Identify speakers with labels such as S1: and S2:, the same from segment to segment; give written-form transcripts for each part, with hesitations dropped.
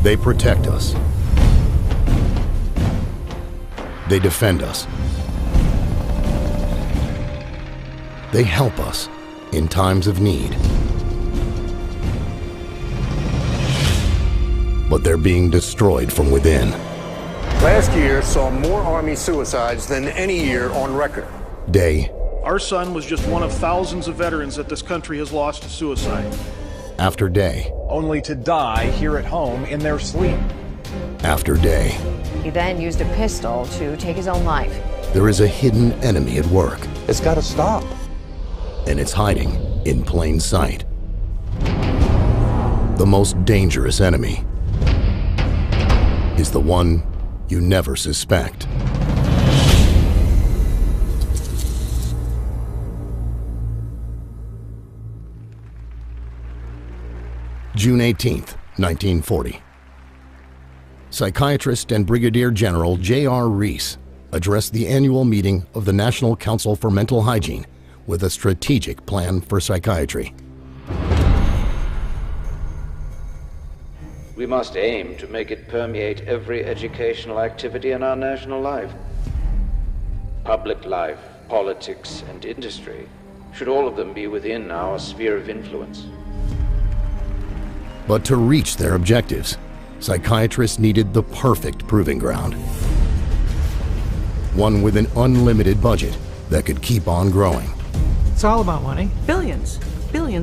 S1: They protect us. They defend us. They help us in times of need. But they're being destroyed from within.
S2: Last year saw more Army suicides than any year on record.
S1: Day
S3: Our son was just one of thousands of veterans that this country has lost to suicide.
S1: after day
S4: only to die here at home in their sleep.
S1: after day,
S5: He then used a pistol to take his own life.
S1: there is a hidden enemy at work,
S4: It's got to stop.
S1: and it's hiding in plain sight. The most dangerous enemy is the one you never suspect. June 18th, 1940. Psychiatrist and Brigadier General J.R. Reese addressed the annual meeting of the National Council for Mental Hygiene with a strategic plan for psychiatry.
S6: We must aim to make it permeate every educational activity in our national life. Public life, politics, and industry should all of them be within our sphere of influence.
S1: But to reach their objectives, psychiatrists needed the perfect proving ground. One with an unlimited budget that could keep on growing.
S7: It's all about money.
S8: Billions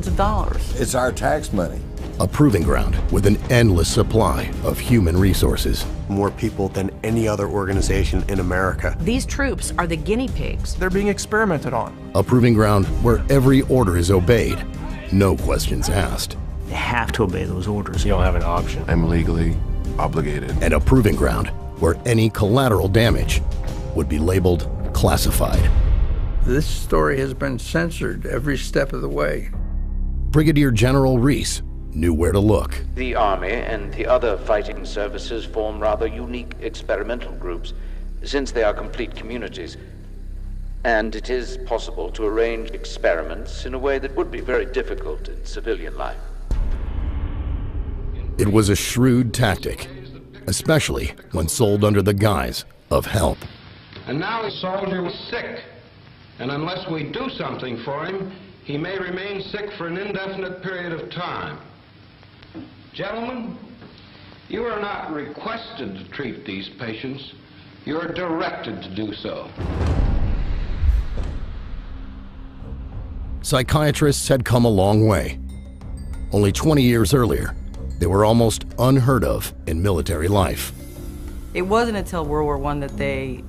S8: of dollars.
S9: It's our tax money.
S1: A proving ground with an endless supply of human resources.
S10: More people than any other organization in America.
S8: These troops are the guinea pigs.
S4: They're being experimented on.
S1: A proving ground where every order is obeyed, no questions asked.
S11: They have to obey those orders.
S12: You don't have an option.
S13: I'm legally obligated.
S1: And a proving ground where any collateral damage would be labeled classified.
S14: This story has been censored every step of the way.
S1: Brigadier General Reese knew where to look.
S6: The Army and the other fighting services form rather unique experimental groups, since they are complete communities. And it is possible to arrange experiments in a way that would be very difficult in civilian life.
S1: It was a shrewd tactic, especially when sold under the guise of help.
S15: And now the soldier was sick, and unless we do something for him, he may remain sick for an indefinite period of time. Gentlemen, you are not requested to treat these patients. You are directed to do so.
S1: Psychiatrists had come a long way. Only 20 years earlier, they were almost unheard of in military life.
S8: It wasn't until World War I that they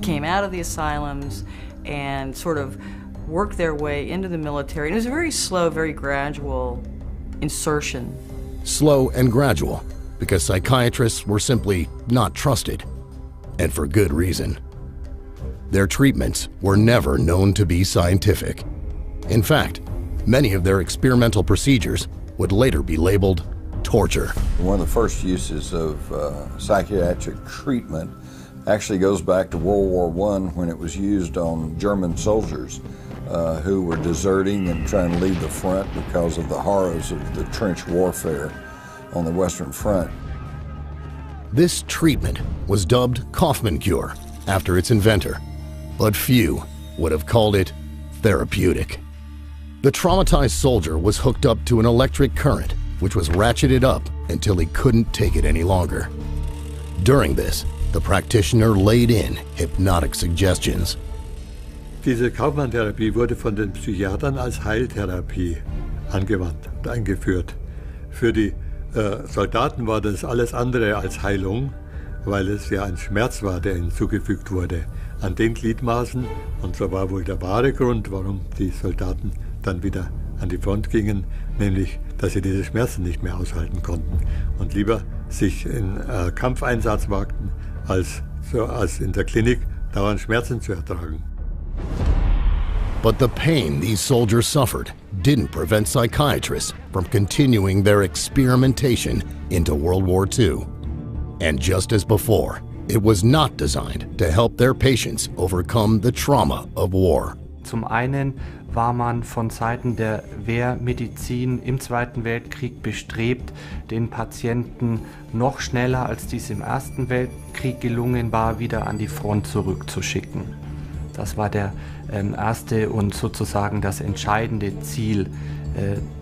S8: came out of the asylums and sort of worked their way into the military. And it was a very slow, very gradual insertion.
S1: Slow and gradual, because psychiatrists were simply not trusted, and for good reason. Their treatments were never known to be scientific. In fact, many of their experimental procedures would later be labeled torture.
S9: One of the first uses of psychiatric treatment actually goes back to World War I, when it was used on German soldiers who were deserting and trying to leave the front because of the horrors of the trench warfare on the Western Front.
S1: This treatment was dubbed Kaufman cure after its inventor, but few would have called it therapeutic. The traumatized soldier was hooked up to an electric current, which was ratcheted up until he couldn't take it any longer. During this, the practitioner laid in hypnotic suggestions.
S16: Diese Kaufmann-Therapie wurde von den Psychiatern als Heiltherapie angewandt und eingeführt. Für die Soldaten war das alles andere als Heilung, weil es ja ein Schmerz war, der ihnen zugefügt wurde an den Gliedmaßen. Und so war wohl der wahre Grund, warum die Soldaten dann wieder an die Front gingen, nämlich, dass sie diese Schmerzen nicht mehr aushalten konnten und lieber sich in Kampfeinsatz wagten, als in der Klinik dauernd Schmerzen zu ertragen.
S1: But the pain these soldiers suffered didn't prevent psychiatrists from continuing their experimentation into World War II. And just as before, it was not designed to help their patients overcome the trauma of war.
S17: Zum einen
S7: war man von Seiten der Wehrmedizin im Zweiten Weltkrieg bestrebt, den Patienten noch schneller, als dies im Ersten Weltkrieg gelungen war, wieder an die Front zurückzuschicken. Das war der erste und sozusagen das entscheidende Ziel,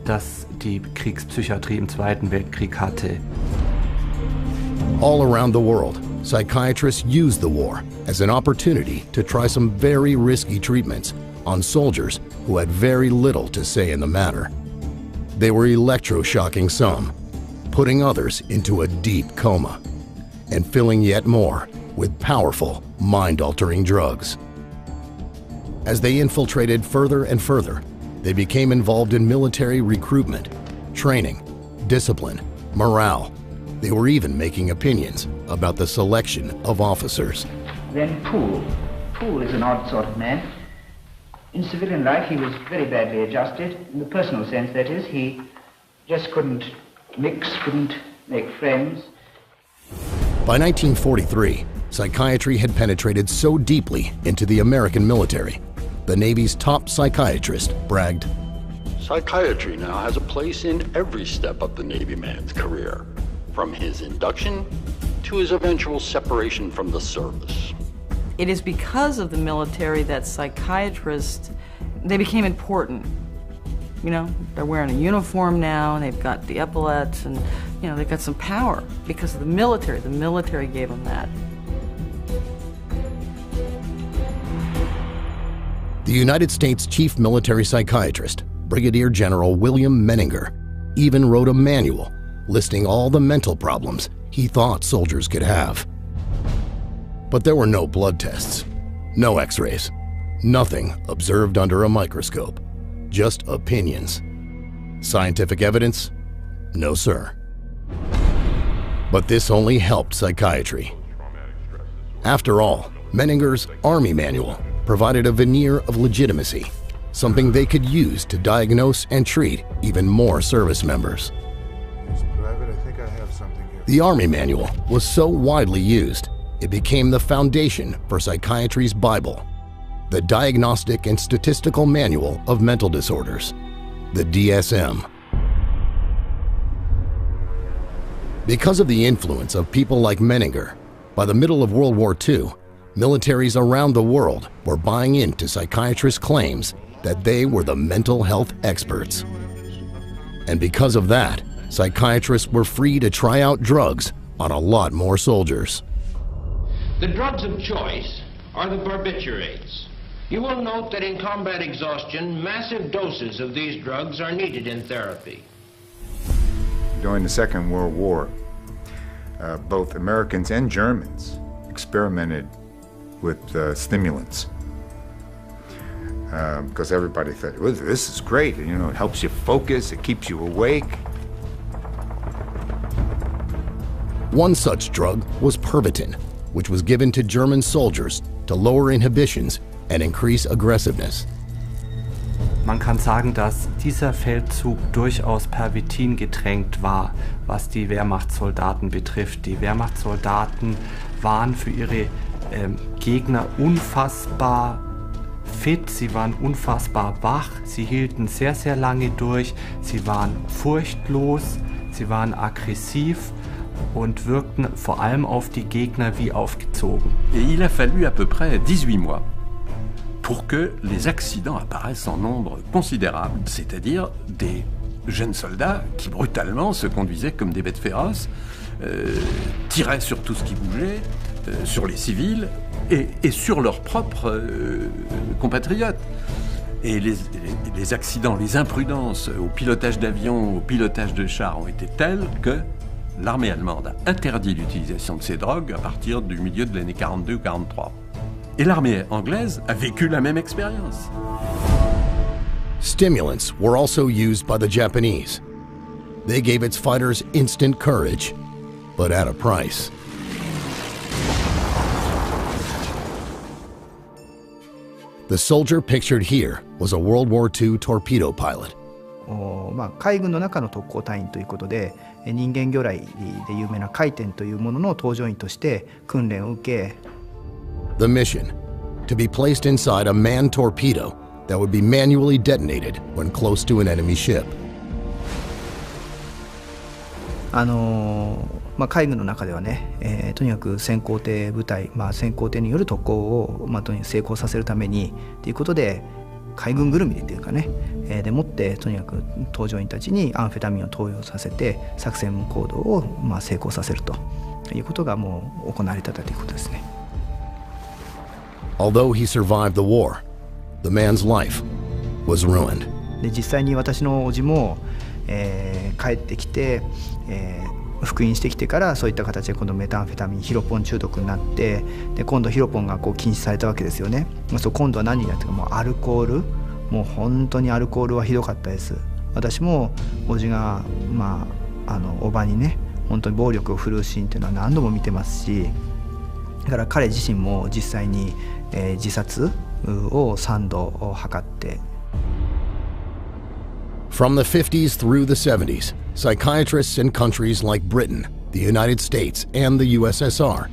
S7: das die Kriegspsychiatrie im Zweiten Weltkrieg hatte.
S1: All around the world, psychiatrists used the war as an opportunity to try some very risky treatments on soldiers who had very little to say in the matter. They were electroshocking some, putting others into a deep coma, and filling yet more with powerful, mind-altering drugs. As they infiltrated further and further, they became involved in military recruitment, training, discipline, morale. They were even making opinions about the selection of officers.
S12: Then Poole. Poole is an odd sort of man. In civilian life, he was very badly adjusted. In the personal sense, that is, he just couldn't mix, couldn't make friends.
S1: By 1943, psychiatry had penetrated so deeply into the American military, the Navy's top psychiatrist bragged,
S17: "Psychiatry now has a place in every step of the Navy man's career, from his induction to his eventual separation from the service."
S8: It is because of the military that psychiatrists, they became important. You know, they're wearing a uniform now, and they've got the epaulets, and, you know, they've got some power because of the military. The military gave them that.
S1: The United States Chief Military Psychiatrist, Brigadier General William Menninger, even wrote a manual listing all the mental problems he thought soldiers could have. But there were no blood tests, no x-rays, nothing observed under a microscope, just opinions. Scientific evidence? No, sir. But this only helped psychiatry. After all, Menninger's Army Manual provided a veneer of legitimacy, something they could use to diagnose and treat even more service members. The Army Manual was so widely used, it became the foundation for psychiatry's Bible, the Diagnostic and Statistical Manual of Mental Disorders, the DSM. Because of the influence of people like Menninger, by the middle of World War II, militaries around the world were buying into psychiatrists' claims that they were the mental health experts. And because of that, psychiatrists were free to try out drugs on a lot more soldiers.
S15: The drugs of choice are the barbiturates. You will note that in combat exhaustion, massive doses of these drugs are needed in therapy.
S18: During the Second World War, both Americans and Germans experimented with stimulants because everybody thought, well, this is great, you know, it helps you focus, it keeps you awake.
S1: One such drug was Pervitin, which was given to German soldiers to lower inhibitions and increase aggressiveness.
S7: Man kann sagen, dass dieser Feldzug durchaus Pervitin getränkt war, was die Wehrmachtssoldaten betrifft. Die Wehrmachtssoldaten waren für ihre Gegner unfassbar fit, sie waren unfassbar wach, sie hielten sehr, sehr lange durch, sie waren furchtlos, sie waren aggressiv und wirkten vor allem auf die Gegner wie aufgezogen.
S19: Et il a fallu à peu près 18 mois pour que les accidents apparaissent en nombre considérable, c'est-à-dire des jeunes soldats qui brutalement se conduisaient comme des bêtes féroces, tiraient sur tout ce qui bougeait, sur les civils et sur leurs propres compatriotes. Et les accidents, les imprudences au pilotage d'avions, au pilotage de chars ont été tels que l'armée allemande a interdit l'utilisation de ces drogues à partir du milieu de l'année 42 ou 43. Et l'armée anglaise a vécu la même expérience.
S1: Stimulants were also used by the Japanese. They gave its fighters instant courage, but at a price. The soldier pictured here was a World War II torpedo pilot.
S20: 海軍の中の特攻隊員ということで、人間魚雷で有名な回天というものの搭乗員として訓練を受け、
S1: The mission, to be placed inside a manned torpedo that would be manually detonated when close to an enemy ship.
S20: 海軍の中ではね、とにかく先行艇部隊、先行艇による特攻を、とにかく成功させるためにということで、海軍ぐるみでというかね、でもってとにかく搭乗員たちにアンフェタミンを投与させて作戦行動を成功させるということがもう行われていたということですね。
S1: Although he survived the war, the man's life was ruined.
S20: で実際に私の叔父も、帰ってきて、復員してきてからそういった形で今度メタンフェタミンヒロポン中毒になって、で今度ヒロポンが禁止されたわけですよね。今度は何になってか、もうアルコール、もう本当にアルコールはひどかったです。私も叔父が叔母にね本当に暴力を振るうシーンっていうのは何度も見てますし、だから彼自身も実際に、自殺を3度図って。
S1: From the 50s through the 70s, psychiatrists in countries like Britain, the United States, and the USSR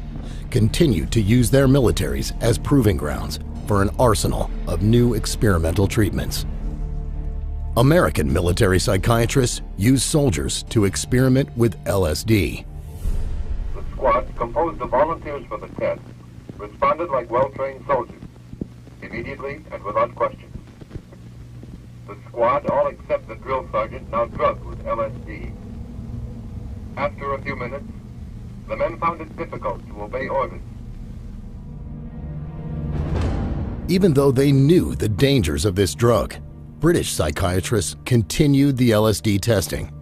S1: continued to use their militaries as proving grounds for an arsenal of new experimental treatments. American military psychiatrists used soldiers to experiment with LSD.
S21: The squad, composed of volunteers for the test, responded like well-trained soldiers, immediately and without question. The squad, all except the drill sergeant, now drugged with LSD. After a few minutes, the men found it difficult to obey orders.
S1: Even though they knew the dangers of this drug, British psychiatrists continued the LSD testing,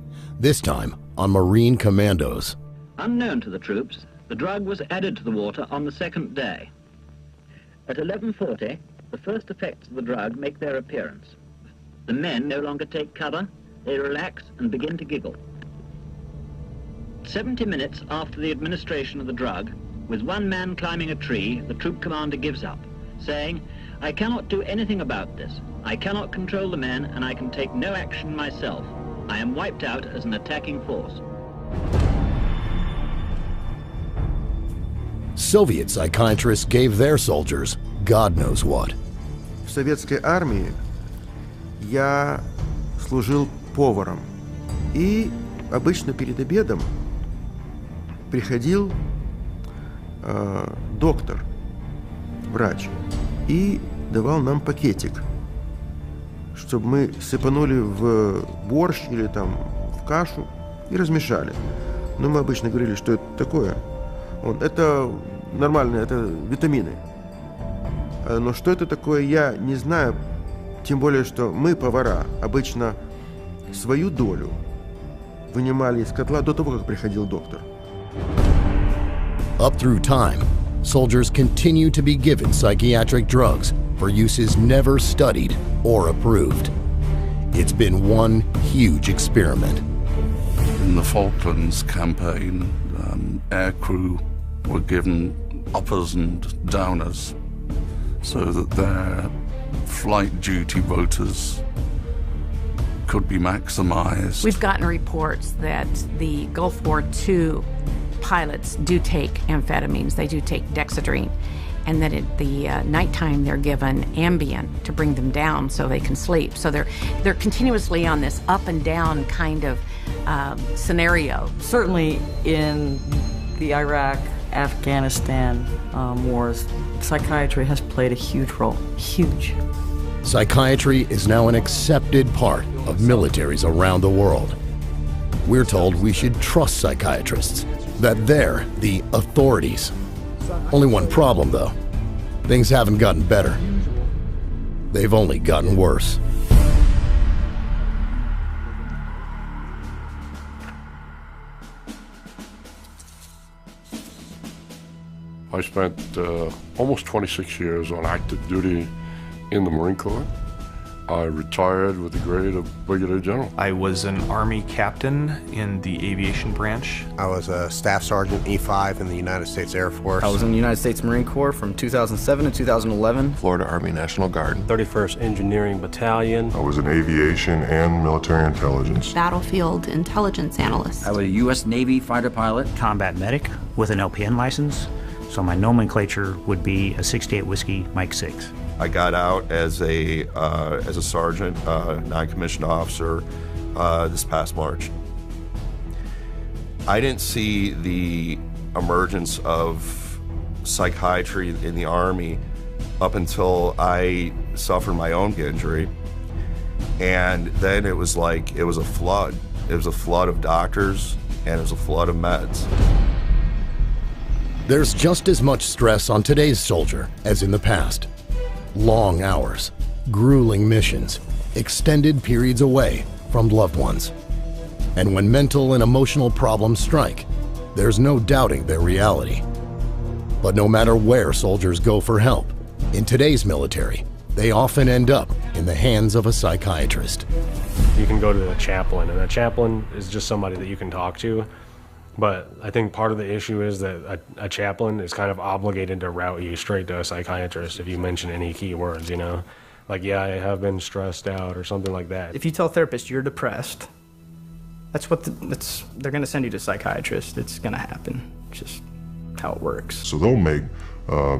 S1: this time on Marine commandos.
S22: Unknown to the troops, the drug was added to the water on the second day. At 11:40, the first effects of the drug make their appearance. The men no longer take cover, they relax and begin to giggle. 70 minutes after the administration of the drug, with one man climbing a tree, the troop commander gives up, saying, "I cannot do anything about this. I cannot control the men and I can take no action myself. I am wiped out as an attacking force."
S1: Soviet psychiatrists gave their soldiers God knows what.
S10: В советской армии я служил поваром, и обычно перед обедом приходил доктор, врач, и давал нам пакетик, чтобы мы сыпанули в борщ или там в кашу и размешали. Но мы обычно говорили, что это такое. Это нормально, это витамины. Но что это такое, я не знаю. Тем более, что мы, повара, обычно свою долю вынимали из котла до того, как приходил доктор.
S1: Up through time, soldiers continue to be given psychiatric drugs for uses never studied or approved. It's been one huge experiment.
S23: In the Falklands campaign, aircrew were given uppers and downers so that their flight duty rotas could be maximized.
S24: We've gotten reports that the Gulf War II pilots do take amphetamines, they do take dexedrine, and that at the nighttime they're given Ambien to bring them down so they can sleep. So they're continuously on this up and down kind of scenario.
S8: Certainly in the Iraq, Afghanistan wars, psychiatry has played a huge role, huge.
S1: Psychiatry is now an accepted part of militaries around the world. We're told we should trust psychiatrists, that they're the authorities. Only one problem, though. Things haven't gotten better. They've only gotten worse.
S25: I spent almost 26 years on active duty in the Marine Corps. I retired with the grade of Brigadier General.
S4: I was an Army captain in the aviation branch.
S10: I was a Staff Sergeant E5 in the United States Air Force.
S26: I was in the United States Marine Corps from 2007 to 2011.
S13: Florida Army National Guard.
S27: 31st Engineering Battalion.
S13: I was in aviation and military intelligence.
S28: Battlefield intelligence analyst.
S29: I was a U.S. Navy fighter pilot.
S11: Combat medic with an LPN license. So my nomenclature would be a 68 Whiskey Mike 6.
S10: I got out as a sergeant, non-commissioned officer, this past March. I didn't see the emergence of psychiatry in the Army up until I suffered my own injury. And then it was like, it was a flood. It was a flood of doctors, and it was a flood of meds.
S1: There's just as much stress on today's soldier as in the past. Long hours, grueling missions, extended periods away from loved ones. And when mental and emotional problems strike, there's no doubting their reality. But no matter where soldiers go for help, in today's military, they often end up in the hands of a psychiatrist.
S27: You can go to a chaplain, and a chaplain is just somebody that you can talk to. But I think part of the issue is that a chaplain is kind of obligated to route you straight to a psychiatrist if you mention any key words, you know? Like, yeah, I have been stressed out or something like that.
S20: If you tell a therapist you're depressed, they're going to send you to a psychiatrist. It's going to happen. It's just how it works.
S13: So they'll make a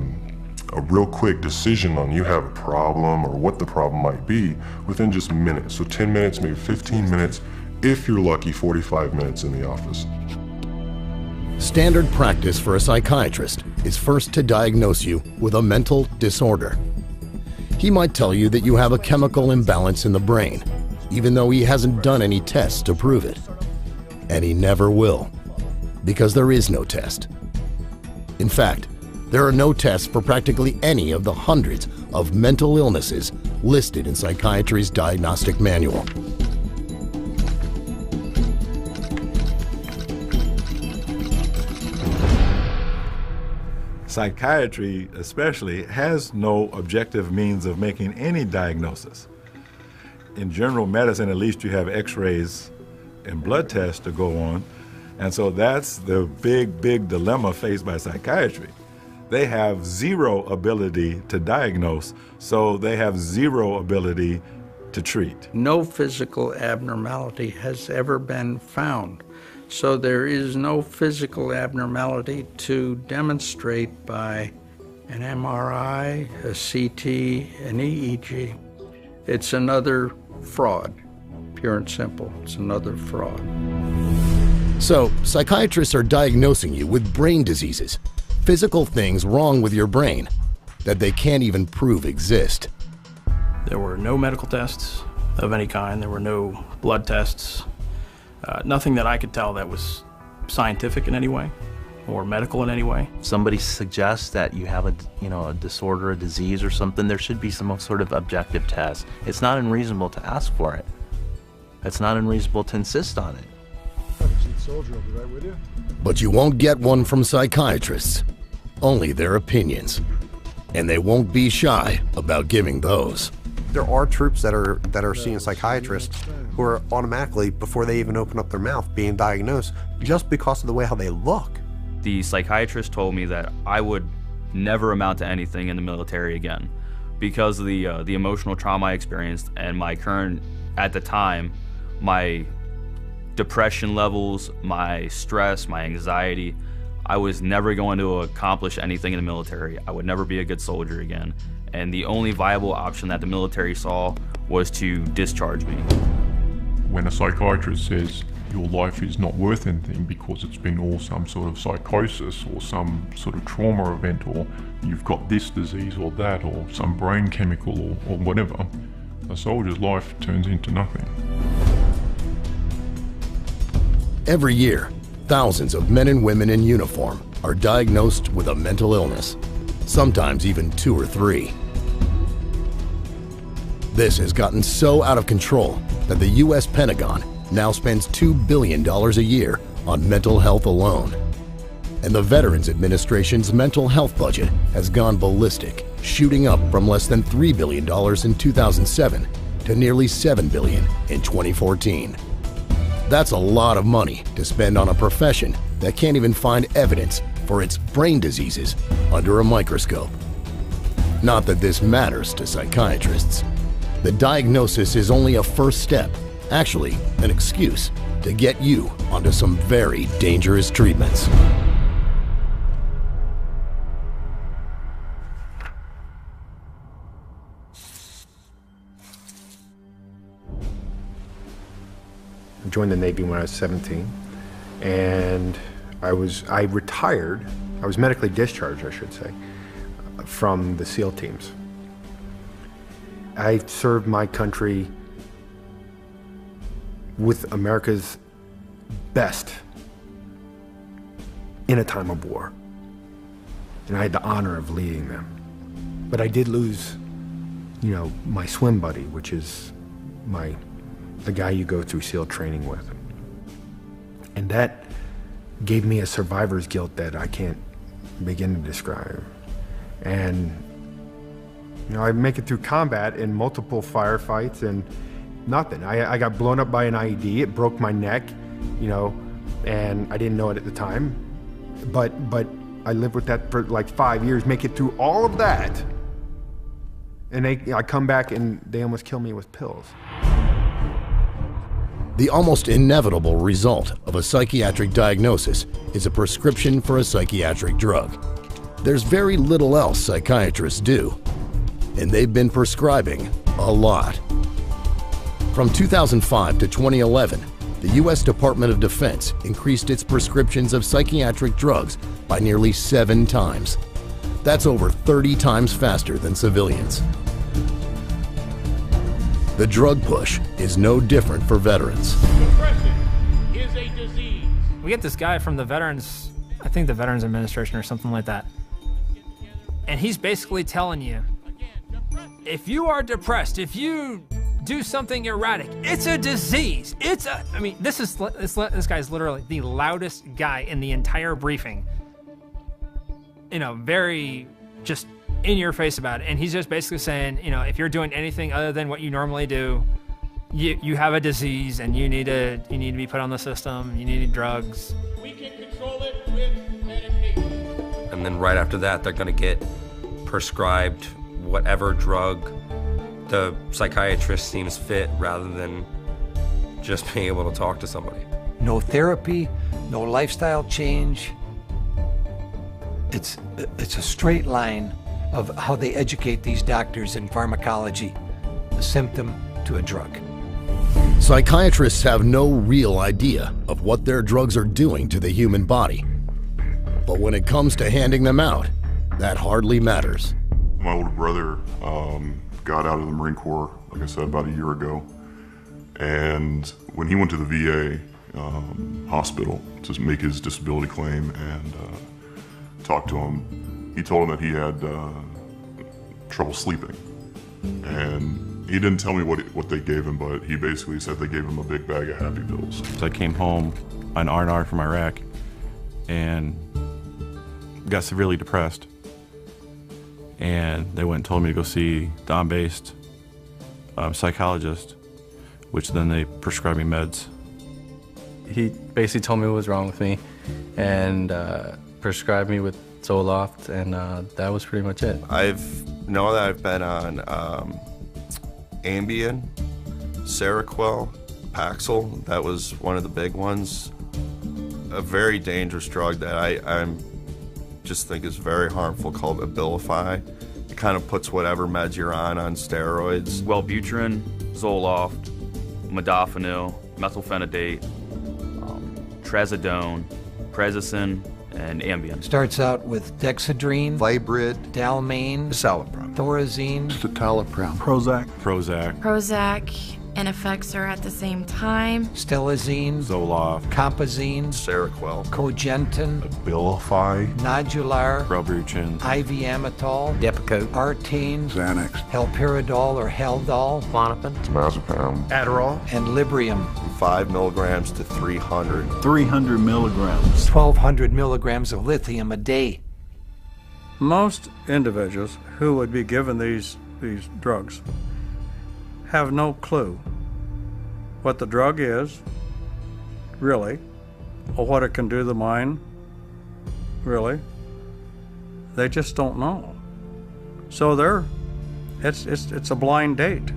S13: real quick decision on you have a problem or what the problem might be within just minutes. So 10 minutes, maybe 15 minutes, if you're lucky, 45 minutes in the office.
S1: Standard practice for a psychiatrist is first to diagnose you with a mental disorder. He might tell you that you have a chemical imbalance in the brain, even though he hasn't done any tests to prove it. And he never will, because there is no test. In fact, there are no tests for practically any of the hundreds of mental illnesses listed in psychiatry's diagnostic manual.
S2: Psychiatry, especially, has no objective means of making any diagnosis. In general medicine, at least you have x-rays and blood tests to go on, and so that's the big dilemma faced by psychiatry. They have zero ability to diagnose, so they have zero ability to treat.
S3: No physical abnormality has ever been found. So there is no physical abnormality to demonstrate by an MRI, a CT, an EEG. It's another fraud, pure and simple. It's another fraud.
S1: So, psychiatrists are diagnosing you with brain diseases, physical things wrong with your brain that they can't even prove exist.
S5: There were no medical tests of any kind. There were no blood tests. Nothing that I could tell that was scientific in any way or medical in any way.
S6: Somebody suggests that you have a disorder, a disease or something, there should be some sort of objective test. It's not unreasonable to ask for it. It's not unreasonable to insist on it.
S9: Soldier, I'll be right with you.
S1: But you won't get one from psychiatrists, only their opinions. And they won't be shy about giving those.
S12: There are troops that are seeing psychiatrists who are automatically, before they even open up their mouth, being diagnosed just because of the way how they look.
S14: The psychiatrist told me that I would never amount to anything in the military again because of the emotional trauma I experienced and my current, at the time, my depression levels, my stress, my anxiety. I was never going to accomplish anything in the military. I would never be a good soldier again. And the only viable option that the military saw was to discharge me.
S25: When a psychiatrist says your life is not worth anything because it's been all some sort of psychosis or some sort of trauma event, or you've got this disease or that, or some brain chemical or whatever, a soldier's life turns into nothing.
S1: Every year, thousands of men and women in uniform are diagnosed with a mental illness, sometimes even 2 or 3. This has gotten so out of control that the US Pentagon now spends $2 billion a year on mental health alone. And the Veterans Administration's mental health budget has gone ballistic, shooting up from less than $3 billion in 2007 to nearly $7 billion in 2014. That's a lot of money to spend on a profession that can't even find evidence for its brain diseases under a microscope. Not that this matters to psychiatrists. The diagnosis is only a first step, actually an excuse, to get you onto some very dangerous treatments.
S7: joined the Navy when I was 17, and I retired. I was medically discharged, I should say, from the SEAL teams. I served my country with America's best in a time of war, and I had the honor of leading them. But I did lose, you know, my swim buddy, which is the guy you go through SEAL training with. And that gave me a survivor's guilt that I can't begin to describe. And, you know, I make it through combat in multiple firefights and nothing. I got blown up by an IED, it broke my neck, you know, and I didn't know it at the time. But I lived with that for like 5 years, make it through all of that. And I come back and they almost kill me with pills.
S1: The almost inevitable result of a psychiatric diagnosis is a prescription for a psychiatric drug. There's very little else psychiatrists do, and they've been prescribing a lot. From 2005 to 2011, the U.S. Department of Defense increased its prescriptions of psychiatric drugs by nearly 7 times. That's over 30 times faster than civilians. The drug push is no different for veterans.
S9: Depression is a disease.
S15: We get this guy from the Veterans, I think the Veterans Administration or something like that. And he's basically telling you, if you are depressed, if you do something erratic, it's a disease. I mean, this guy's literally the loudest guy in the entire briefing. You know, very just in your face about it. And he's just basically saying, you know, if you're doing anything other than what you normally do, you have a disease and you need to be put on the system, you need drugs.
S9: We can control it with medication.
S16: And then right after that, they're gonna get prescribed whatever drug the psychiatrist seems fit rather than just being able to talk to somebody.
S17: No therapy, no lifestyle change. It's a straight line of how they educate these doctors in pharmacology, a symptom to a drug.
S1: Psychiatrists have no real idea of what their drugs are doing to the human body. But when it comes to handing them out, that hardly matters.
S13: My older brother got out of the Marine Corps, like I said, about a year ago. And when he went to the VA hospital to make his disability claim and talked to him, he told him that he had trouble sleeping. And he didn't tell me what they gave him, but he basically said they gave him a big bag of happy pills.
S18: So I came home on R&R from Iraq and got severely depressed. And they went and told me to go see the on-based psychologist, which then they prescribed me meds.
S26: He basically told me what was wrong with me and prescribed me with Zoloft, and that was pretty much it.
S19: I've been on Ambien, Seroquel, Paxil. That was one of the big ones. A very dangerous drug that I just think is very harmful, called Abilify. It kind of puts whatever meds you're on steroids.
S14: Wellbutrin, Zoloft, modafinil, methylphenidate, trazodone, Prazosin, and Ambien.
S17: Starts out with Dexedrine,
S19: Vibrid,
S17: Dalmane,
S19: Citalopram,
S17: Thorazine,
S19: Citalopram,
S18: Prozac,
S21: and effects are at the same time.
S17: Stelazine,
S18: Zoloft,
S17: Compazine,
S19: Seroquel,
S17: Cogentin,
S13: Abilify,
S17: Nodular,
S18: Wellbutrin,
S17: IV Amitol, Depakote, Artane,
S19: Xanax,
S17: Halperidol or Haldol,
S21: Klonopin,
S13: Mazepam,
S17: Adderall, and Librium.
S19: 5 milligrams to 300.
S22: 300 milligrams.
S17: 1,200 milligrams of lithium a day.
S3: Most individuals who would be given these drugs have no clue what the drug is, really, or what it can do to the mind, really. They just don't know. So it's a blind date.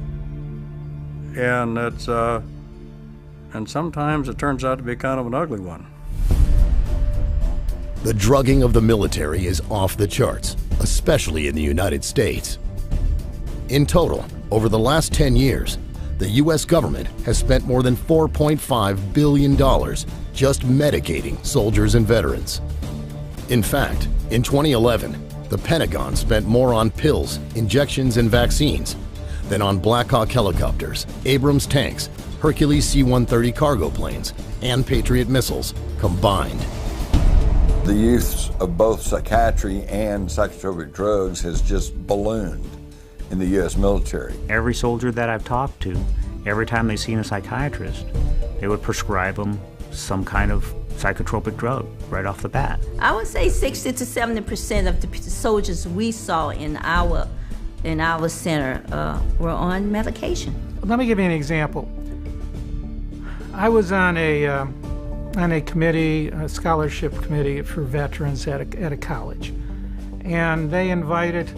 S3: And and sometimes it turns out to be kind of an ugly one.
S1: The drugging of the military is off the charts, especially in the United States. In total, over the last 10 years, the U.S. government has spent more than $4.5 billion just medicating soldiers and veterans. In fact, in 2011, the Pentagon spent more on pills, injections, and vaccines than on Black Hawk helicopters, Abrams tanks, Hercules C-130 cargo planes, and Patriot missiles combined.
S4: The use of both psychiatry and psychotropic drugs has just ballooned in the U.S. military.
S8: Every soldier that I've talked to, every time they've seen a psychiatrist, they would prescribe them some kind of psychotropic drug right off the bat.
S10: I would say 60 to 70% of the soldiers we saw in our center were on medication.
S11: Let me give you an example. I was on a committee, a scholarship committee for veterans at a college, and they invited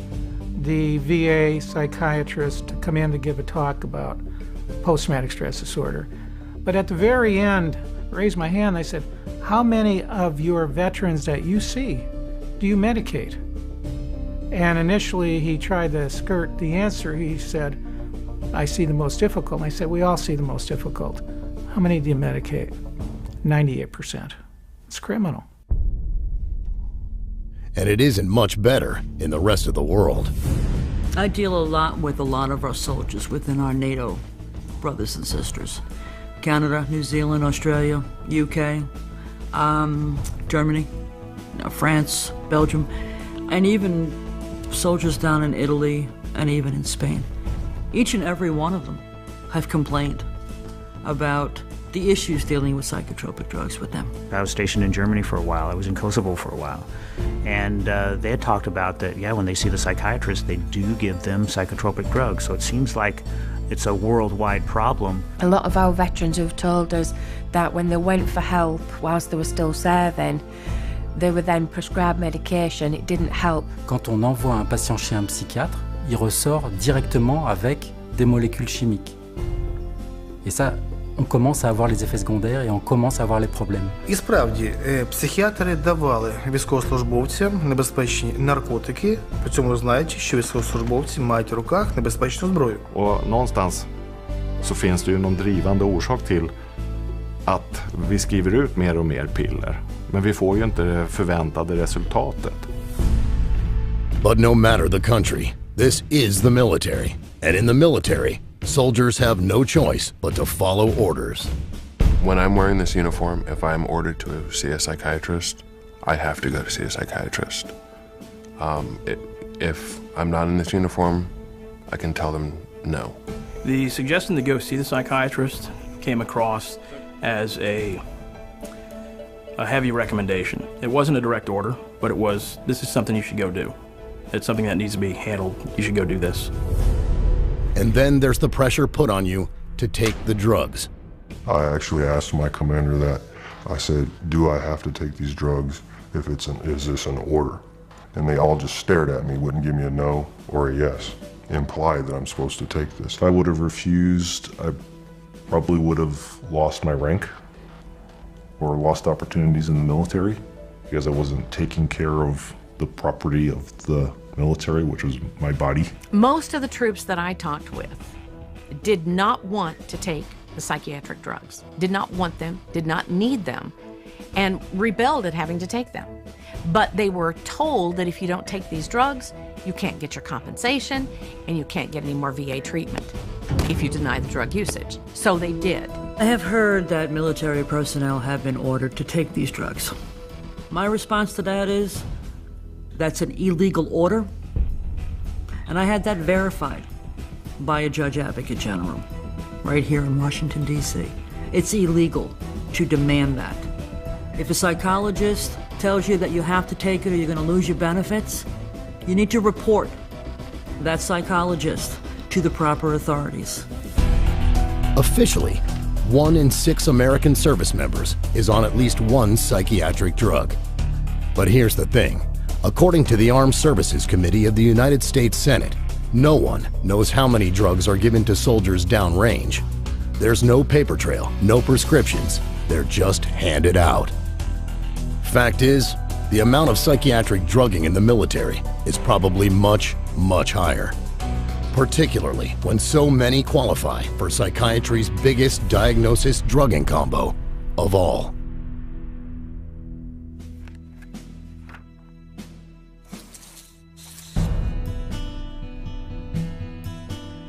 S11: the VA psychiatrist to come in to give a talk about post-traumatic stress disorder. But at the very end, I raised my hand and I said, how many of your veterans that you see do you medicate? And initially he tried to skirt the answer. He said, I see the most difficult. And I said, we all see the most difficult. How many do you medicate? 98%. It's criminal.
S1: And it isn't much better in the rest of the world.
S23: I deal a lot with a lot of our soldiers within our NATO brothers and sisters. Canada, New Zealand, Australia, UK, Germany, France, Belgium, and even soldiers down in Italy and even in Spain. Each and every one of them have complained about the issues dealing with psychotropic drugs with them.
S8: I was stationed in Germany for a while. I was in Kosovo for a while. And they had talked about that, yeah, when they see the psychiatrist, they do give them psychotropic drugs. So it seems like it's a worldwide problem.
S24: A lot of our veterans have told us that when they went for help whilst they were still serving, they were then prescribed medication. It didn't help.
S27: Quand on envoie un patient chez un psychiatre, il ressort directement avec des molécules chimiques. Et ça, on commence à avoir les effets secondaires et on commence à avoir les problèmes.
S28: І справді, психіатри давали військовослужбовцям небезпечні наркотики, при цьому знаючи, що військовослужбовці мають в руках небезпечну зброю.
S18: Och någonstans så finns det ju någon drivande orsak till att vi skriver ut mer och mer piller. Men vi får ju inte det förväntade resultatet.
S1: But no matter the country, this is the military. And in the military, soldiers have no choice but to follow orders.
S29: When I'm wearing this uniform, if I'm ordered to see a psychiatrist, I have to go to see a psychiatrist. If I'm not in this uniform, I can tell them no.
S5: The suggestion to go see the psychiatrist came across as a heavy recommendation. It wasn't a direct order, but it was, this is something you should go do. It's something that needs to be handled. You should go do this.
S1: And then there's the pressure put on you to take the drugs.
S13: I actually asked my commander that. I said, do I have to take these drugs if is this an order? And they all just stared at me, wouldn't give me a no or a yes, implied that I'm supposed to take this. If I would have refused, I probably would have lost my rank or lost opportunities in the military because I wasn't taking care of the property of the military, which was my body.
S30: Most of the troops that I talked with did not want to take the psychiatric drugs, did not want them, did not need them, and rebelled at having to take them. But they were told that if you don't take these drugs, you can't get your compensation and you can't get any more VA treatment if you deny the drug usage. So they did.
S23: I have heard that military personnel have been ordered to take these drugs. My response to that is, that's an illegal order, and I had that verified by a judge advocate general right here in Washington, D.C. It's illegal to demand that. If a psychologist tells you that you have to take it or you're going to lose your benefits, you need to report that psychologist to the proper authorities.
S1: Officially, 1 in 6 American service members is on at least one psychiatric drug. But here's the thing. According to the Armed Services Committee of the United States Senate, no one knows how many drugs are given to soldiers downrange. There's no paper trail, no prescriptions. They're just handed out. Fact is, the amount of psychiatric drugging in the military is probably much, much higher. particularly when so many qualify for psychiatry's biggest diagnosis-drugging combo of all.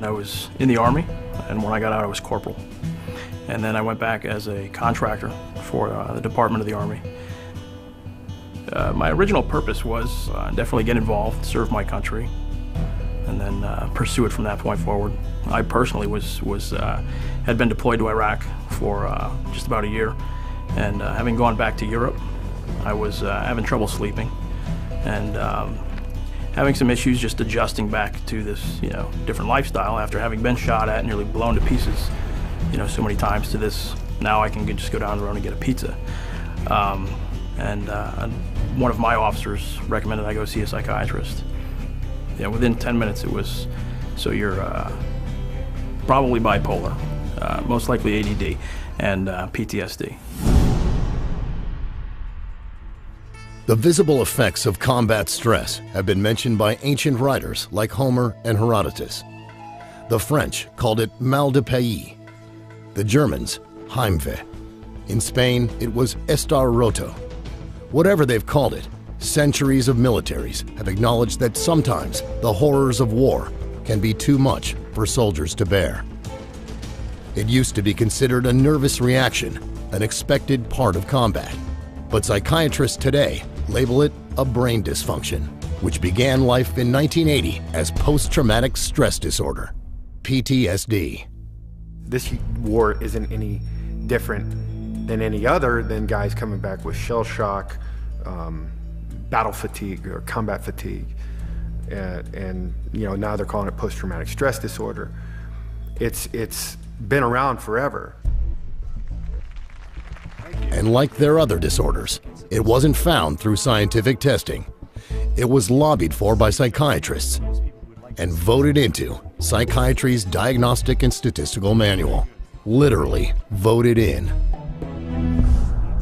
S5: I was in the Army, and when I got out I was corporal. And then I went back as a contractor for the Department of the Army. My original purpose was definitely get involved, serve my country, and then pursue it from that point forward. I personally had been deployed to Iraq for just about a year, and having gone back to Europe, I was having trouble sleeping, and having some issues just adjusting back to this, different lifestyle after having been shot at, nearly blown to pieces, so many times, to this, now I can just go down the road and get a pizza. And one of my officers recommended I go see a psychiatrist. Within 10 minutes it was, so you're probably bipolar, most likely ADD, and PTSD.
S1: The visible effects of combat stress have been mentioned by ancient writers like Homer and Herodotus. The French called it mal de pays. The Germans, Heimweh. In Spain, it was estar roto. Whatever they've called it, centuries of militaries have acknowledged that sometimes the horrors of war can be too much for soldiers to bear. It used to be considered a nervous reaction, an expected part of combat. But psychiatrists today label it a brain dysfunction, which began life in 1980 as post-traumatic stress disorder, PTSD.
S2: This war isn't any different than any other than guys coming back with shell shock, battle fatigue or combat fatigue, and now they're calling it post-traumatic stress disorder. It's been around forever.
S1: And like their other disorders, it wasn't found through scientific testing. It was lobbied for by psychiatrists and voted into Psychiatry's Diagnostic and Statistical Manual. Literally voted in.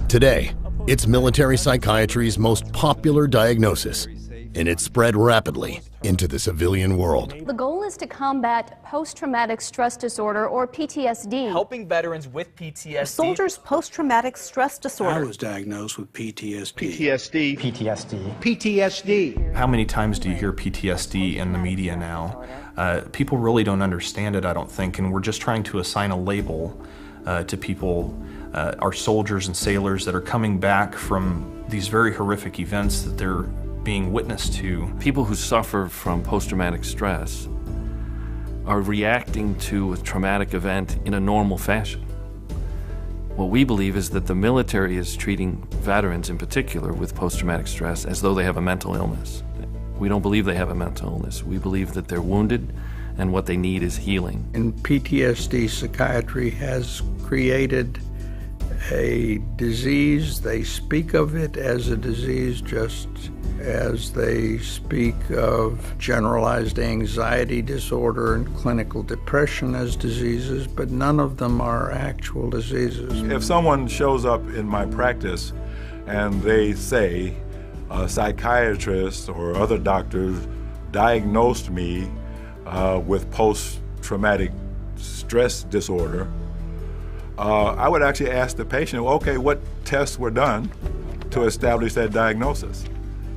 S1: Today, it's military psychiatry's most popular diagnosis, and it's spread rapidly into the civilian world.
S6: The goal is to combat post-traumatic stress disorder, or PTSD.
S7: Helping veterans with PTSD.
S6: Soldiers' post-traumatic stress disorder.
S9: I was diagnosed with PTSD.
S7: PTSD.
S12: How many times do you hear PTSD in the media now? People really don't understand it, I don't think, and we're just trying to assign a label to people, our soldiers and sailors that are coming back from these very horrific events that they're being witness to.
S15: People who suffer from post-traumatic stress are reacting to a traumatic event in a normal fashion. What we believe is that the military is treating veterans in particular with post-traumatic stress as though they have a mental illness. We don't believe they have a mental illness. We believe that they're wounded and what they need is healing.
S3: In PTSD, psychiatry has created a disease. They speak of it as a disease just as they speak of generalized anxiety disorder and clinical depression as diseases, but none of them are actual diseases.
S16: If someone shows up in my practice and they say a psychiatrist or other doctors diagnosed me with post-traumatic stress disorder, I would actually ask the patient, okay, what tests were done to establish that diagnosis?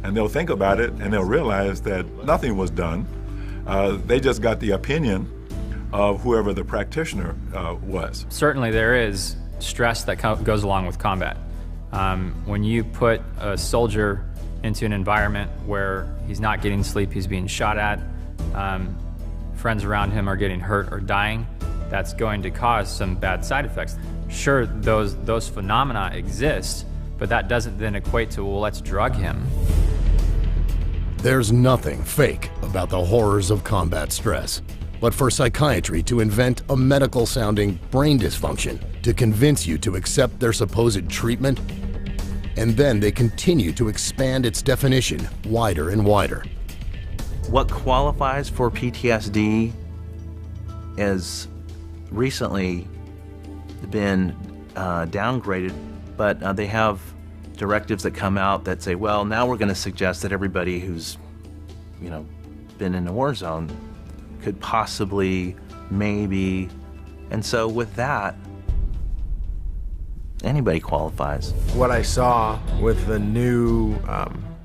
S16: And they'll think about it and they'll realize that nothing was done. They just got the opinion of whoever the practitioner was.
S20: Certainly there is stress that goes along with combat. When you put a soldier into an environment where he's not getting sleep, he's being shot at, friends around him are getting hurt or dying, that's going to cause some bad side effects. Sure, those phenomena exist, but that doesn't then equate to, well, let's drug him.
S1: There's nothing fake about the horrors of combat stress. But for psychiatry to invent a medical-sounding brain dysfunction to convince you to accept their supposed treatment, and then they continue to expand its definition wider and wider.
S25: What qualifies for PTSD has recently been downgraded, but they have directives that come out that say, well, now we're going to suggest that everybody who's, been in a war zone could possibly, maybe. And so with that, anybody qualifies.
S2: What I saw with the new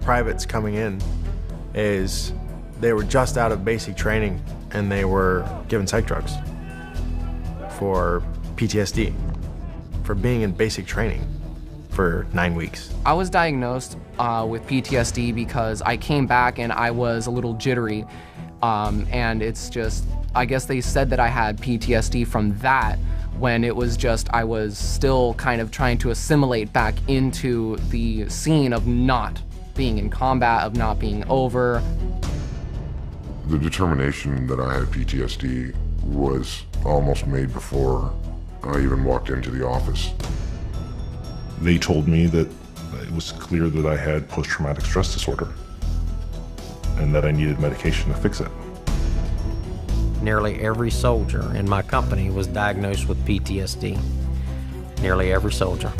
S2: privates coming in is they were just out of basic training and they were given psych drugs for PTSD, for being in basic training for 9 weeks.
S4: I was diagnosed with PTSD because I came back and I was a little jittery. And it's just, I guess they said that I had PTSD from that, when it was just, I was still kind of trying to assimilate back into the scene of not being in combat, of not being over.
S13: The determination that I had PTSD was almost made before I even walked into the office.
S18: They told me that it was clear that I had post-traumatic stress disorder and that I needed medication to fix it.
S8: Nearly every soldier in my company was diagnosed with PTSD. Nearly every soldier.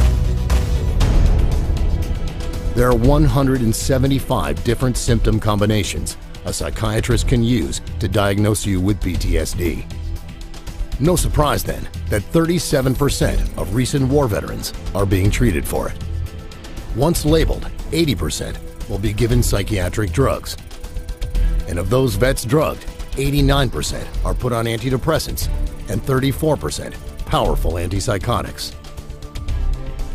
S1: There are 175 different symptom combinations a psychiatrist can use to diagnose you with PTSD. No surprise then that 37% of recent war veterans are being treated for it. Once labeled, 80% will be given psychiatric drugs. And of those vets drugged, 89% are put on antidepressants and 34% powerful antipsychotics.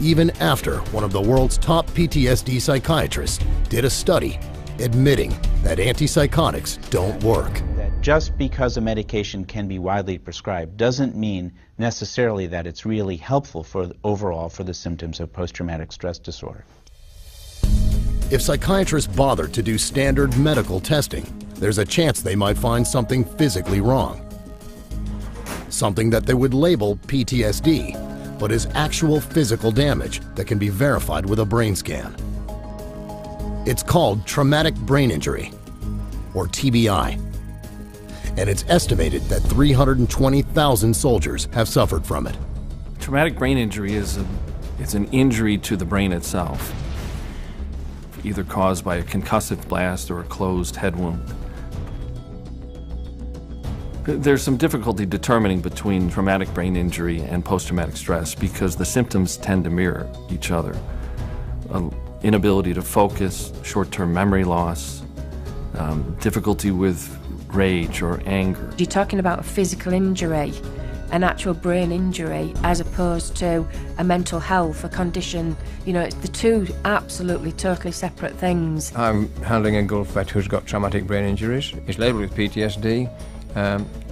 S1: Even after one of the world's top PTSD psychiatrists did a study admitting that antipsychotics don't work.
S10: Just because a medication can be widely prescribed doesn't mean necessarily that it's really helpful for overall for the symptoms of post-traumatic stress disorder.
S1: If psychiatrists bother to do standard medical testing, there's a chance they might find something physically wrong. Something that they would label PTSD, but is actual physical damage that can be verified with a brain scan. It's called traumatic brain injury, or TBI. And it's estimated that 320,000 soldiers have suffered from it.
S15: Traumatic brain injury is an injury to the brain itself, either caused by a concussive blast or a closed head wound. There's some difficulty determining between traumatic brain injury and post-traumatic stress because the symptoms tend to mirror each other. Inability to focus, short-term memory loss, difficulty with rage or anger.
S24: You're talking about a physical injury, an actual brain injury, as opposed to a mental health, a condition. You know, it's the two absolutely, totally separate things.
S11: I'm handling a Gulf vet who's got traumatic brain injuries. He's labelled with PTSD,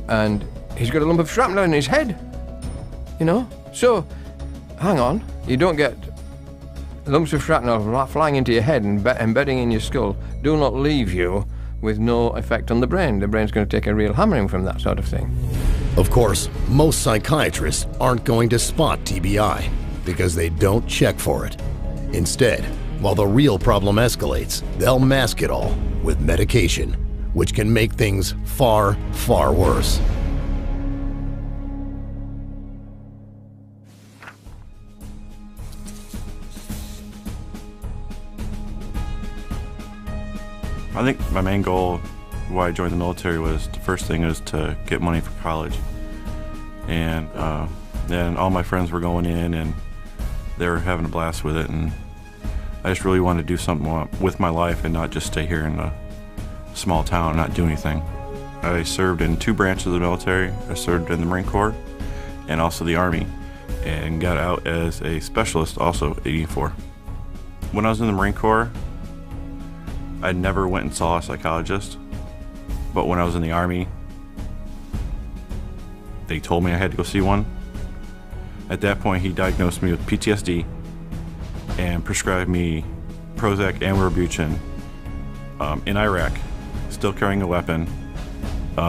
S11: and he's got a lump of shrapnel in his head, you know? So, hang on, you don't get lumps of shrapnel flying into your head and embedding in your skull do not leave you with no effect on the brain. The brain's going to take a real hammering from that sort of thing.
S1: Of course, most psychiatrists aren't going to spot TBI because they don't check for it. Instead, while the real problem escalates, they'll mask it all with medication, which can make things far, far worse.
S14: I think my main goal why I joined the military was, the first thing is to get money for college. And then all my friends were going in and they were having a blast with it, and I just really wanted to do something with my life and not just stay here in a small town and not do anything. I served in 2 branches of the military. I served in the Marine Corps and also the Army, and got out as a specialist also at 84. When I was in the Marine Corps, I never went and saw a psychologist, but when I was in the Army, they told me I had to go see one. At that point, he diagnosed me with PTSD and prescribed me Prozac and Wellbutrin in Iraq, still carrying a weapon,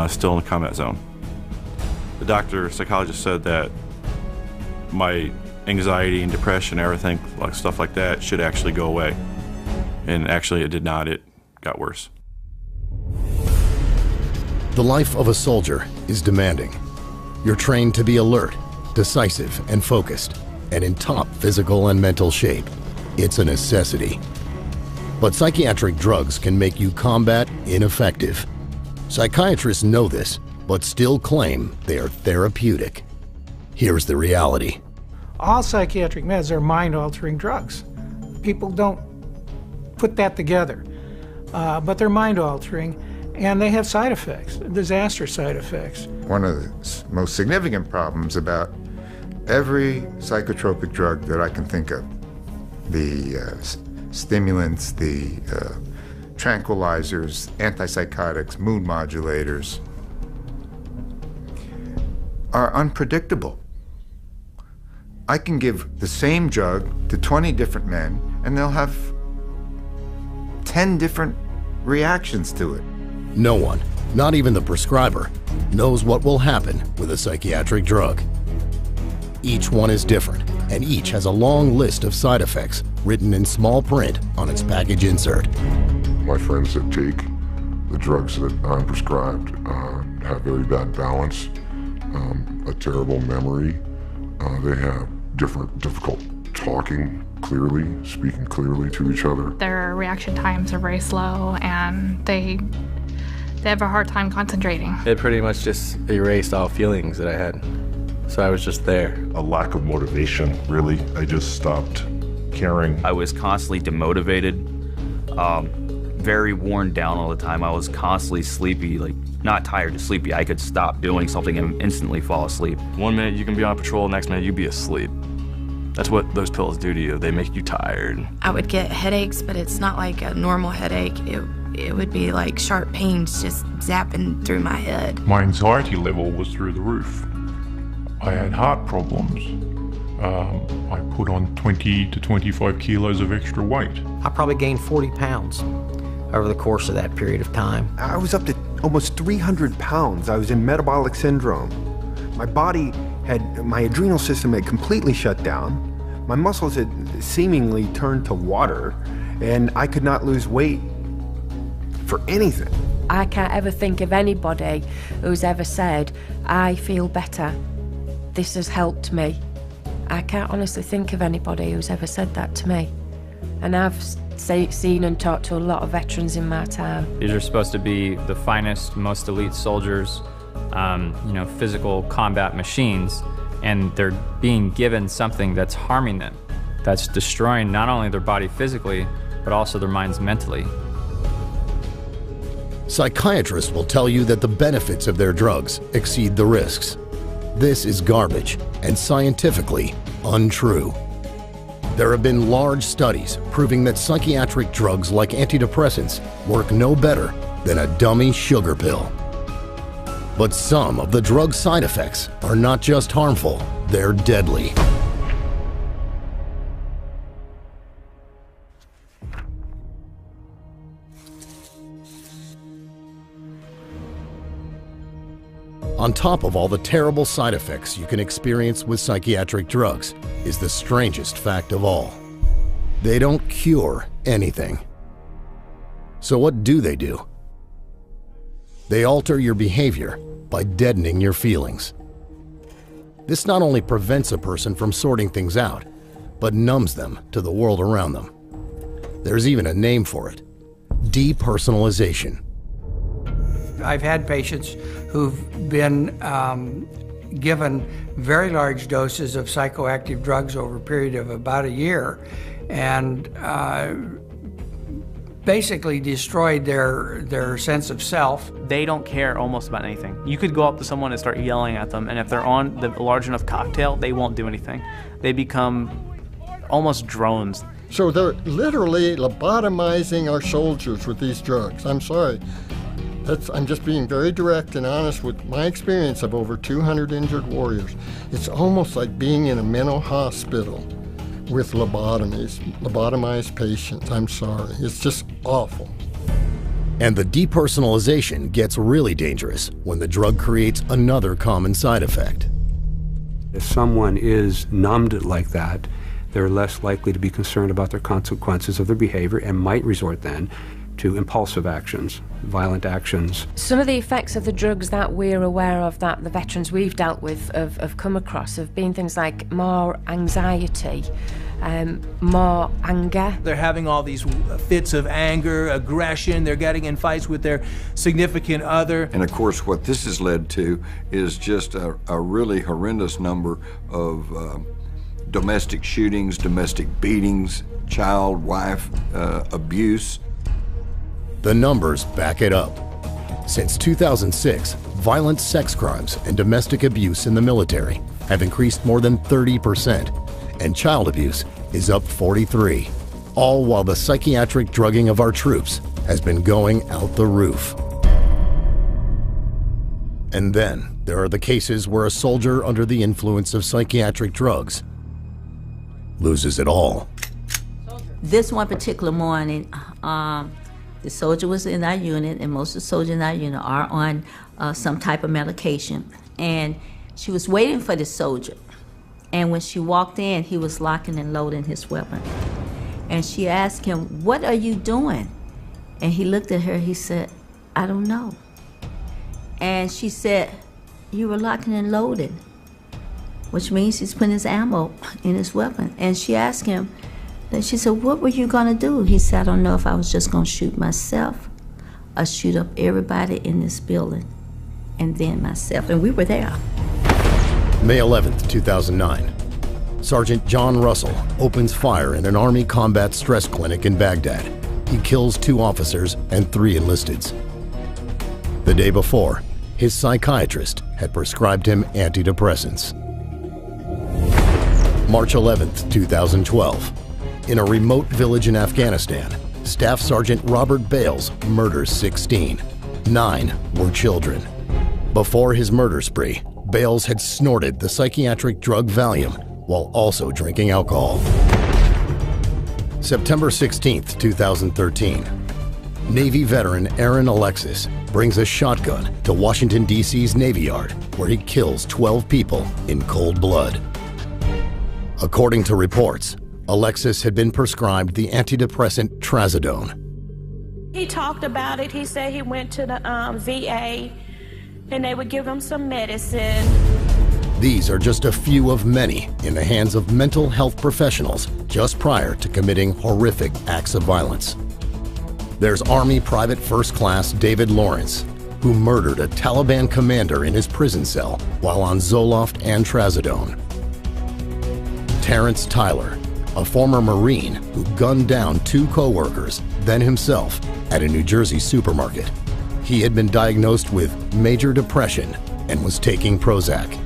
S14: still in the combat zone. The psychologist said that my anxiety and depression, everything, like stuff like that, should actually go away. And actually it did not, it got worse.
S1: The life of a soldier is demanding. You're trained to be alert, decisive, and focused, and in top physical and mental shape. It's a necessity. But psychiatric drugs can make you combat ineffective. Psychiatrists know this but still claim they are therapeutic. Here's the reality.
S9: All psychiatric meds are mind-altering drugs. People don't put that together, but they're mind-altering, and they have side effects, disastrous side effects.
S17: One of the most significant problems about every psychotropic drug that I can think of, the stimulants, the tranquilizers, antipsychotics, mood modulators, are unpredictable. I can give the same drug to 20 different men, and they'll have 10 different reactions to it.
S1: No one, not even the prescriber, knows what will happen with a psychiatric drug. Each one is different, and each has a long list of side effects written in small print on its package insert.
S13: My friends that take the drugs that I'm prescribed have very bad balance, a terrible memory. They have difficult talking clearly, speaking clearly to each other.
S19: Their reaction times are very slow, and they have a hard time concentrating.
S21: It pretty much just erased all feelings that I had. So I was just there.
S13: A lack of motivation, really. I just stopped caring.
S22: I was constantly demotivated, very worn down all the time. I was constantly sleepy, like not tired, just sleepy. I could stop doing something and instantly fall asleep.
S14: 1 minute you can be on patrol, next minute you'd be asleep. That's what those pills do to you. They make you tired.
S23: I would get headaches, but it's not like a normal headache. It would be like sharp pains just zapping through my head.
S26: My anxiety level was through the roof. I had heart problems. I put on 20 to 25 kilos of extra weight.
S8: I probably gained 40 pounds over the course of that period of time.
S2: I was up to almost 300 pounds. I was in metabolic syndrome. My body my adrenal system had completely shut down. My muscles had seemingly turned to water, and I could not lose weight for anything.
S24: I can't ever think of anybody who's ever said, I feel better. This has helped me. I can't honestly think of anybody who's ever said that to me. And I've seen and talked to a lot of veterans in my time.
S20: These are supposed to be the finest, most elite soldiers, physical combat machines, and they're being given something that's harming them, that's destroying not only their body physically, but also their minds mentally.
S1: Psychiatrists will tell you that the benefits of their drugs exceed the risks. This is garbage and scientifically untrue. There have been large studies proving that psychiatric drugs like antidepressants work no better than a dummy sugar pill. But some of the drug side effects are not just harmful, they're deadly. On top of all the terrible side effects you can experience with psychiatric drugs is the strangest fact of all. They don't cure anything. So what do? They alter your behavior by deadening your feelings. This not only prevents a person from sorting things out, but numbs them to the world around them. There's even a name for it: depersonalization.
S3: I've had patients who've been given very large doses of psychoactive drugs over a period of about a year, and basically destroyed their sense of self.
S7: They don't care almost about anything. You could go up to someone and start yelling at them, and if they're on the large enough cocktail, they won't do anything. They become almost drones.
S27: So they're literally lobotomizing our soldiers with these drugs. I'm sorry. I'm just being very direct and honest with my experience of over 200 injured warriors. It's almost like being in a mental hospital with lobotomized patients. I'm sorry. It's just awful.
S1: And the depersonalization gets really dangerous when the drug creates another common side effect.
S28: If someone is numbed like that, they're less likely to be concerned about the consequences of their behavior and might resort then to impulsive actions, violent actions.
S24: Some of the effects of the drugs that we're aware of, that the veterans we've dealt with have come across, have been things like more anxiety, more anger.
S4: They're having all these fits of anger, aggression. They're getting in fights with their significant other.
S5: And of course, what this has led to is just a really horrendous number of domestic shootings, domestic beatings, child, wife abuse.
S1: The numbers back it up. Since 2006, violent sex crimes and domestic abuse in the military have increased more than 30%, and child abuse is up 43%, all while the psychiatric drugging of our troops has been going out the roof. And then there are the cases where a soldier under the influence of psychiatric drugs loses it all.
S6: This one particular morning, the soldier was in our unit, and most of the soldiers in our unit are on some type of medication. And she was waiting for the soldier. And when she walked in, he was locking and loading his weapon. And she asked him, "What are you doing?" And he looked at her, he said, "I don't know." And she said, "You were locking and loading," which means he's putting his ammo in his weapon. And she asked him, then she said, "What were you gonna do?" He said, "I don't know if I was just gonna shoot myself or shoot up everybody in this building and then myself." And we were there.
S1: May 11th, 2009. Sergeant John Russell opens fire in an Army combat stress clinic in Baghdad. He kills 2 officers and 3 enlisteds. The day before, his psychiatrist had prescribed him antidepressants. March 11th, 2012. In a remote village in Afghanistan, Staff Sergeant Robert Bales murders 16. 9 were children. Before his murder spree, Bales had snorted the psychiatric drug Valium while also drinking alcohol. September 16th, 2013. Navy veteran Aaron Alexis brings a shotgun to Washington, D.C.'s Navy Yard, where he kills 12 people in cold blood. According to reports, Alexis had been prescribed the antidepressant Trazodone.
S10: He talked about it. He said he went to the VA and they would give him some medicine.
S1: These are just a few of many in the hands of mental health professionals just prior to committing horrific acts of violence. There's Army Private First Class David Lawrence, who murdered a Taliban commander in his prison cell while on Zoloft and Trazodone. Terrence Tyler, a former Marine who gunned down 2 co-workers, then himself, at a New Jersey supermarket. He had been diagnosed with major depression and was taking Prozac.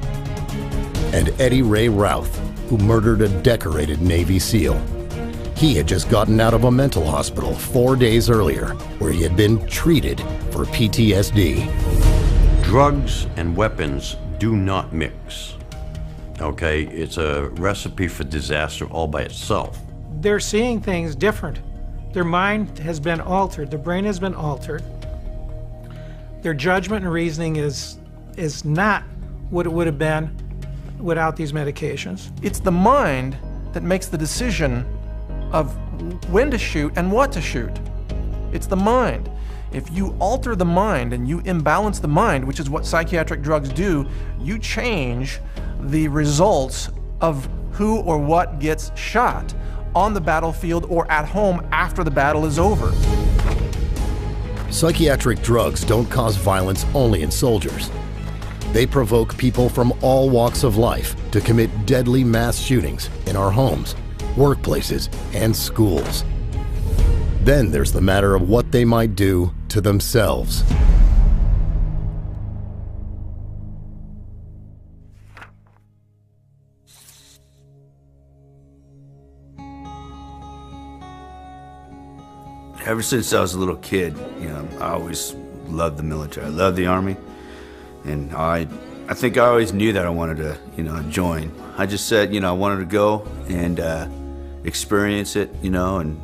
S1: And Eddie Ray Routh, who murdered a decorated Navy SEAL. He had just gotten out of a mental hospital 4 days earlier, where he had been treated for PTSD.
S12: Drugs and weapons do not mix. Okay, it's a recipe for disaster all by itself.
S9: They're seeing things different. Their mind has been altered, their brain has been altered. Their judgment and reasoning is not what it would have been without these medications.
S4: It's the mind that makes the decision of when to shoot and what to shoot. It's the mind. If you alter the mind and you imbalance the mind, which is what psychiatric drugs do, you change the results of who or what gets shot on the battlefield or at home after the battle is over.
S1: Psychiatric drugs don't cause violence only in soldiers. They provoke people from all walks of life to commit deadly mass shootings in our homes, workplaces, and schools. Then there's the matter of what they might do to themselves.
S16: Ever since I was a little kid, I always loved the military. I loved the Army, and I think I always knew that I wanted to, join. I just said, I wanted to go and experience it, and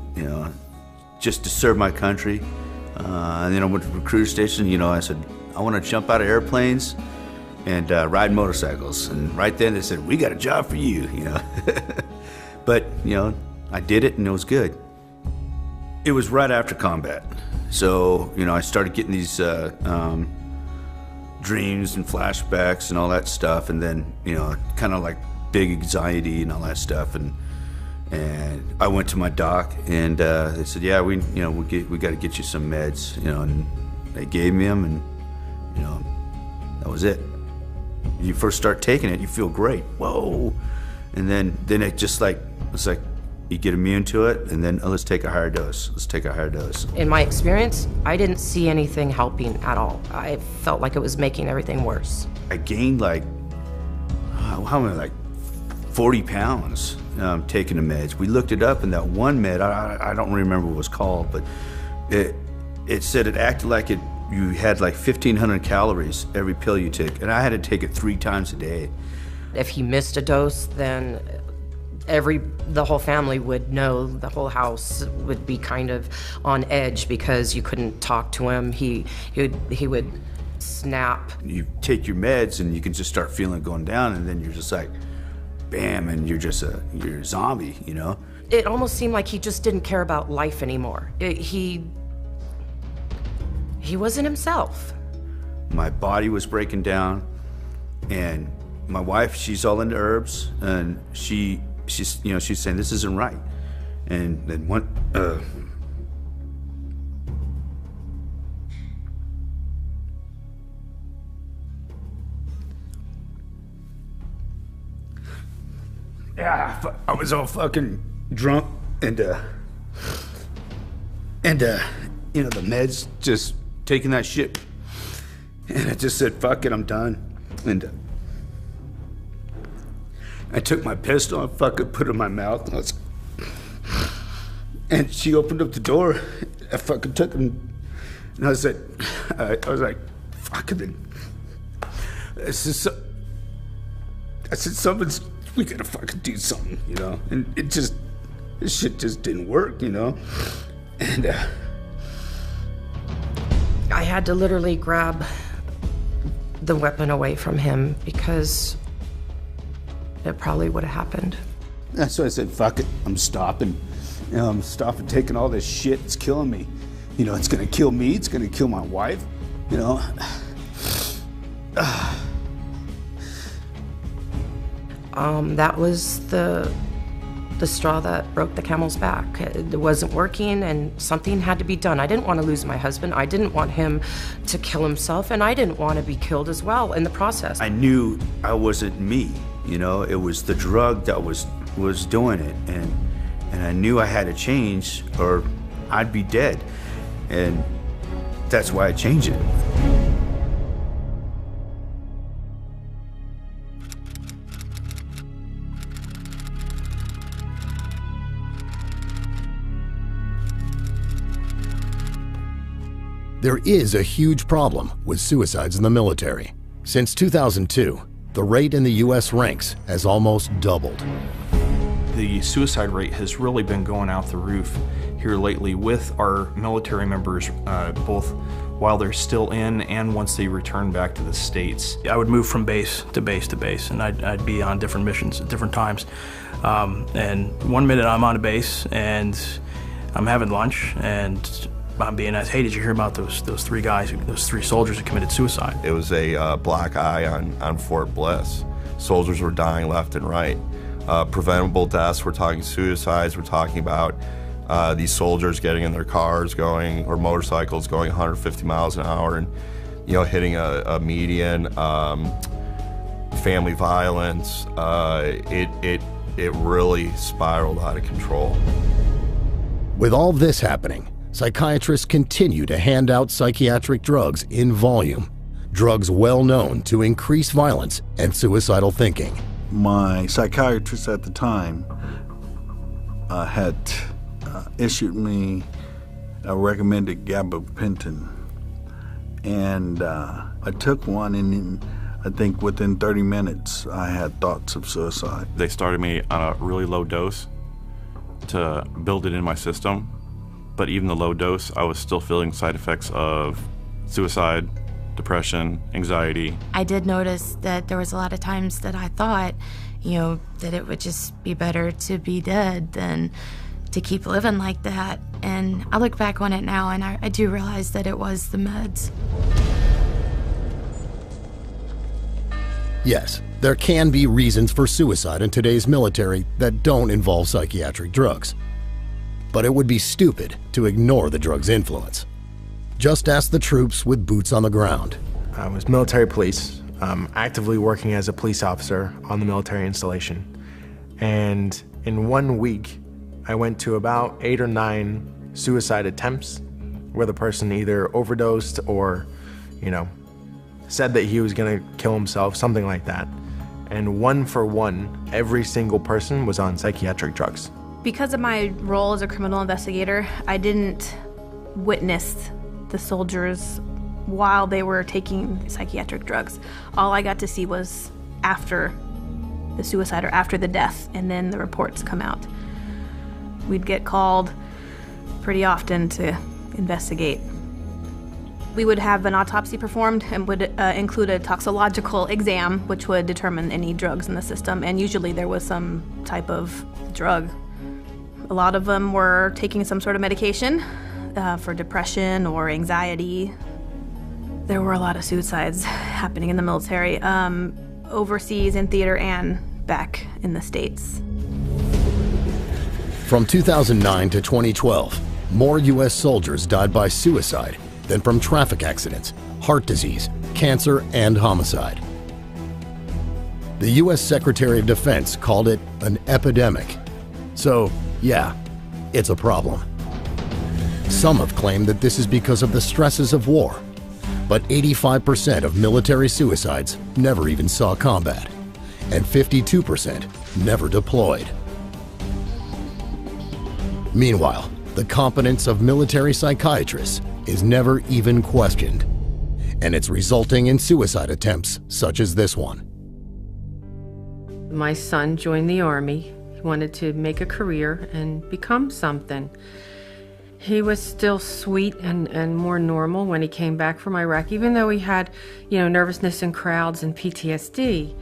S16: just to serve my country. And then I went to the recruiter station. I said I want to jump out of airplanes and ride motorcycles. And right then they said, "We got a job for you," But I did it, and it was good. It was right after combat. So, I started getting these dreams and flashbacks and all that stuff, and then, kind of like big anxiety and all that stuff. And, And I went to my doc, and they said, yeah, we got to get you some meds, and they gave me them, and that was it. You first start taking it, you feel great, whoa, and then it just it's like you get immune to it, and then let's take a higher dose. Let's take a higher dose.
S24: In my experience, I didn't see anything helping at all. I felt like it was making everything worse.
S16: I gained how many, 40 pounds taking the meds. We looked it up, and that one med, I don't remember what it was called, but it said it acted like you had 1,500 calories every pill you took, and I had to take it 3 times a day.
S24: If he missed a dose, then the whole family would know, the whole house would be kind of on edge because you couldn't talk to him. He would snap.
S16: You take your meds and you can just start feeling it going down, and then you're just like, bam, and you're a zombie,
S24: It almost seemed like he just didn't care about life anymore. He wasn't himself.
S16: My body was breaking down, and my wife, she's all into herbs, and she's saying this isn't right. And then one I was all fucking drunk, and the meds, just taking that shit, and I just said, fuck it, I'm done. And I took my pistol and fucking put it in my mouth, and she opened up the door. I fucking took it, and I said, I was like, fuck it. I said, we gotta fucking do something, And this shit just didn't work, And
S24: I had to literally grab the weapon away from him because it probably would have happened.
S16: That's why I said, fuck it, I'm stopping. I'm stopping taking all this shit. It's killing me. It's gonna kill me. It's gonna kill my wife.
S24: That was the straw that broke the camel's back. It wasn't working, and something had to be done. I didn't want to lose my husband. I didn't want him to kill himself, and I didn't want to be killed as well in the process.
S16: I knew I wasn't me. It was the drug that was doing it, and I knew I had to change, or I'd be dead, and that's why I changed it.
S1: There is a huge problem with suicides in the military. Since 2002, the rate in the U.S. ranks has almost doubled.
S11: The suicide rate has really been going out the roof here lately with our military members, both while they're still in and once they return back to the States.
S13: I would move from base to base to base, and I'd be on different missions at different times. And one minute I'm on a base and I'm having lunch, and I'm being asked, hey, did you hear about those 3 guys, those 3 soldiers who committed suicide?
S15: It was a black eye on Fort Bliss. Soldiers were dying left and right. Preventable deaths, we're talking suicides, we're talking about these soldiers getting in their cars or motorcycles going 150 miles an hour and, hitting a median, family violence. It really spiraled out of control.
S1: With all this happening, psychiatrists continue to hand out psychiatric drugs in volume, drugs well known to increase violence and suicidal thinking.
S17: My psychiatrist at the time had issued me a recommended gabapentin, and I took one, and I think within 30 minutes I had thoughts of suicide.
S14: They started me on a really low dose to build it in my system. But even the low dose, I was still feeling side effects of suicide, depression, anxiety.
S23: I did notice that there was a lot of times that I thought, that it would just be better to be dead than to keep living like that. And I look back on it now, and I do realize that it was the meds.
S1: Yes, There can be reasons for suicide in today's military that don't involve psychiatric drugs. But it would be stupid to ignore the drug's influence. Just ask the troops with boots on the ground.
S2: I was military police, actively working as a police officer on the military installation. And in 1 week, I went to about 8 or 9 suicide attempts where the person either overdosed or, said that he was gonna kill himself, something like that. And 1 for 1, every single person was on psychiatric drugs.
S8: Because of my role as a criminal investigator, I didn't witness the soldiers while they were taking psychiatric drugs. All I got to see was after the suicide or after the death, and then the reports come out. We'd get called pretty often to investigate. We would have an autopsy performed and would include a toxicological exam, which would determine any drugs in the system, and usually there was some type of drug. A lot of them were taking some sort of medication for depression or anxiety. There were a lot of suicides happening in the military, overseas in theater and back in the States.
S1: From 2009 to 2012, more U.S. soldiers died by suicide than from traffic accidents, heart disease, cancer, and homicide. The U.S. Secretary of Defense called it an epidemic. So, yeah, it's a problem. Some have claimed that this is because of the stresses of war, but 85% of military suicides never even saw combat, and 52% never deployed. Meanwhile, the competence of military psychiatrists is never even questioned, and it's resulting in suicide attempts such as this one.
S24: My son joined the Army. He wanted to make a career and become something. He was still sweet and more normal when he came back from Iraq, even though he had, nervousness in crowds and PTSD.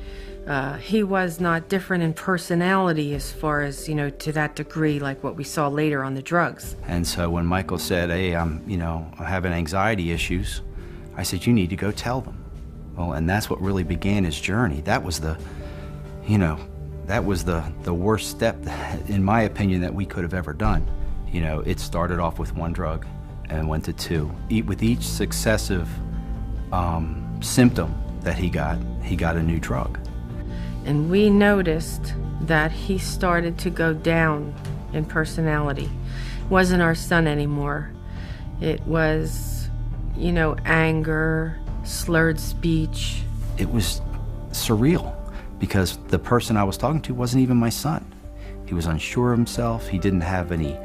S24: He was not different in personality as far as, to that degree like what we saw later on the drugs.
S18: And so when Michael said, hey, I'm having anxiety issues, I said, you need to go tell them. Well, and that's what really began his journey. That was the worst step, in my opinion, that we could have ever done. It started off with 1 drug and went to 2. With each successive symptom that he got a new drug.
S24: And we noticed that he started to go down in personality. It wasn't our son anymore. It was, anger, slurred speech.
S18: It was surreal because the person I was talking to wasn't even my son. He was unsure of himself. He didn't have any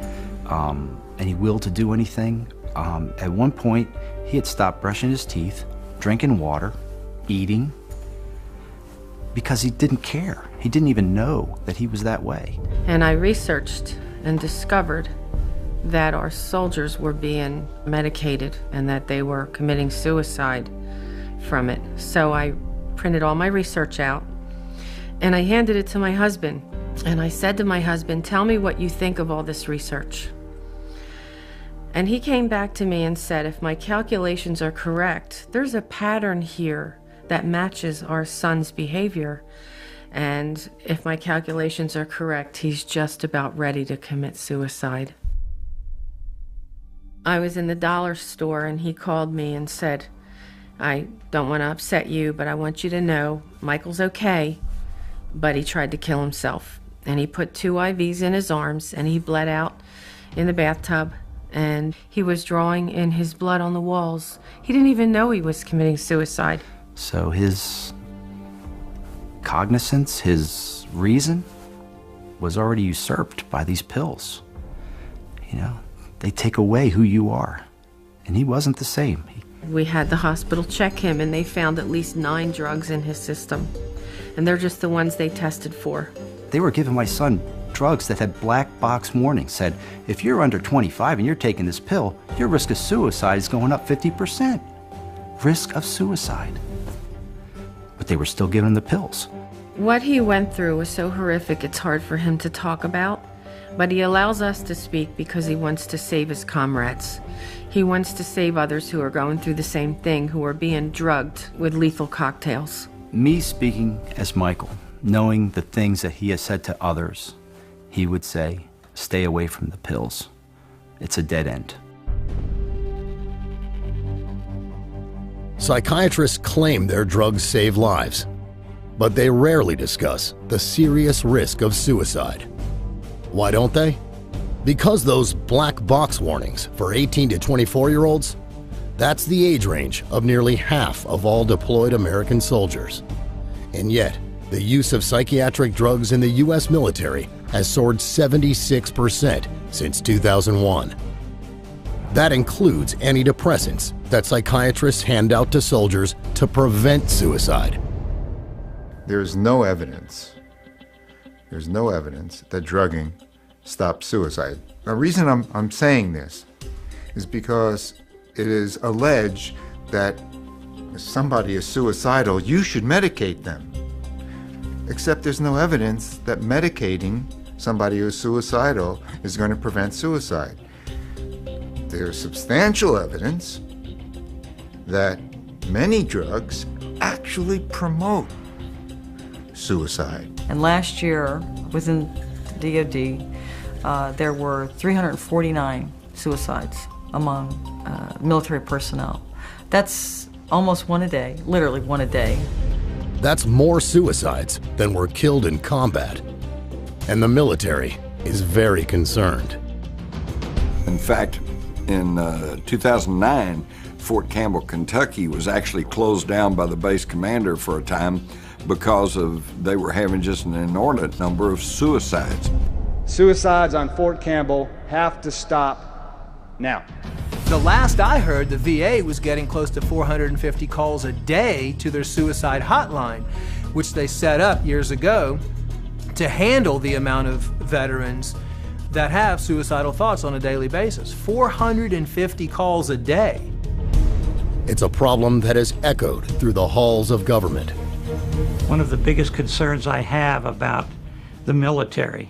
S18: will to do anything. At one point, he had stopped brushing his teeth, drinking water, eating, because he didn't care. He didn't even know that he was that way.
S24: And I researched and discovered that our soldiers were being medicated and that they were committing suicide from it. So I printed all my research out and I handed it to my husband. And I said to my husband, tell me what you think of all this research. And he came back to me and said, if my calculations are correct, there's a pattern here that matches our son's behavior. And if my calculations are correct, he's just about ready to commit suicide. I was in the dollar store and he called me and said, I don't want to upset you, but I want you to know Michael's okay, but he tried to kill himself. And he put 2 IVs in his arms and he bled out in the bathtub and he was drawing in his blood on the walls. He didn't even know he was committing suicide.
S18: So his cognizance, his reason, was already usurped by these pills. They take away who you are. And he wasn't the same.
S24: We had the hospital check him and they found at least 9 drugs in his system. And they're just the ones they tested for.
S18: They were giving my son drugs that had black box warnings, said, if you're under 25 and you're taking this pill, your risk of suicide is going up 50%. Risk of suicide. But they were still giving him the pills.
S24: What he went through was so horrific it's hard for him to talk about, but he allows us to speak because he wants to save his comrades. He wants to save others who are going through the same thing, who are being drugged with lethal cocktails.
S18: Me speaking as Michael, knowing the things that he has said to others, he would say, stay away from the pills. It's a dead end.
S1: Psychiatrists claim their drugs save lives, but they rarely discuss the serious risk of suicide. Why don't they? Because those black box warnings for 18 to 24-year-olds, that's the age range of nearly half of all deployed American soldiers. And yet, the use of psychiatric drugs in the U.S. military has soared 76% since 2001. That includes antidepressants that psychiatrists hand out to soldiers to prevent suicide.
S3: There's no evidence that drugging stops suicide. The reason I'm saying this is because it is alleged that if somebody is suicidal, you should medicate them. Except there's no evidence that medicating somebody who's suicidal is going to prevent suicide. There's substantial evidence that many drugs actually promote suicide.
S7: And last year, within the DoD, there were 349 suicides among military personnel. That's almost one a day, literally one a day.
S1: That's more suicides than were killed in combat. And the military is very concerned.
S5: In fact, in 2009, Fort Campbell, Kentucky was actually closed down by the base commander for a time because they were having just an inordinate number of suicides.
S19: Suicides on Fort Campbell have to stop now.
S20: The last I heard, the VA was getting close to 450 calls a day to their suicide hotline, which they set up years ago to handle the amount of veterans that have suicidal thoughts on a daily basis. 450 calls a day.
S1: It's a problem that has echoed through the halls of government.
S21: One of the biggest concerns I have about the military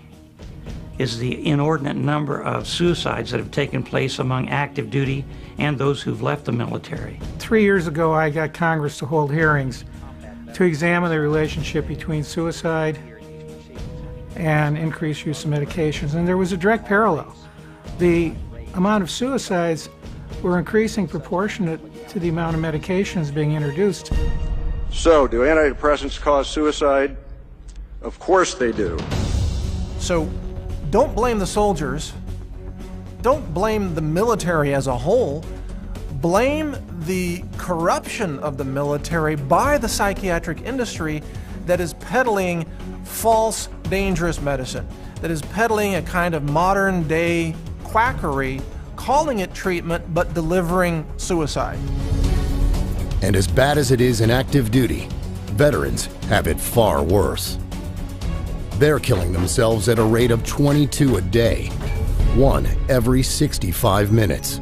S21: is the inordinate number of suicides that have taken place among active duty and those who've left the military.
S9: 3 years ago, I got Congress to hold hearings to examine the relationship between suicide and increased use of medications, and there was a direct parallel. The amount of suicides were increasing proportionate to the amount of medications being introduced.
S19: So, do antidepressants cause suicide? Of course they do.
S4: So, don't blame the soldiers. Don't blame the military as a whole. Blame the corruption of the military by the psychiatric industry that is peddling false, dangerous medicine, that is peddling a kind of modern-day quackery, calling it treatment, but delivering suicide.
S1: And as bad as it is in active duty, veterans have it far worse. They're killing themselves at a rate of 22 a day, one every 65 minutes.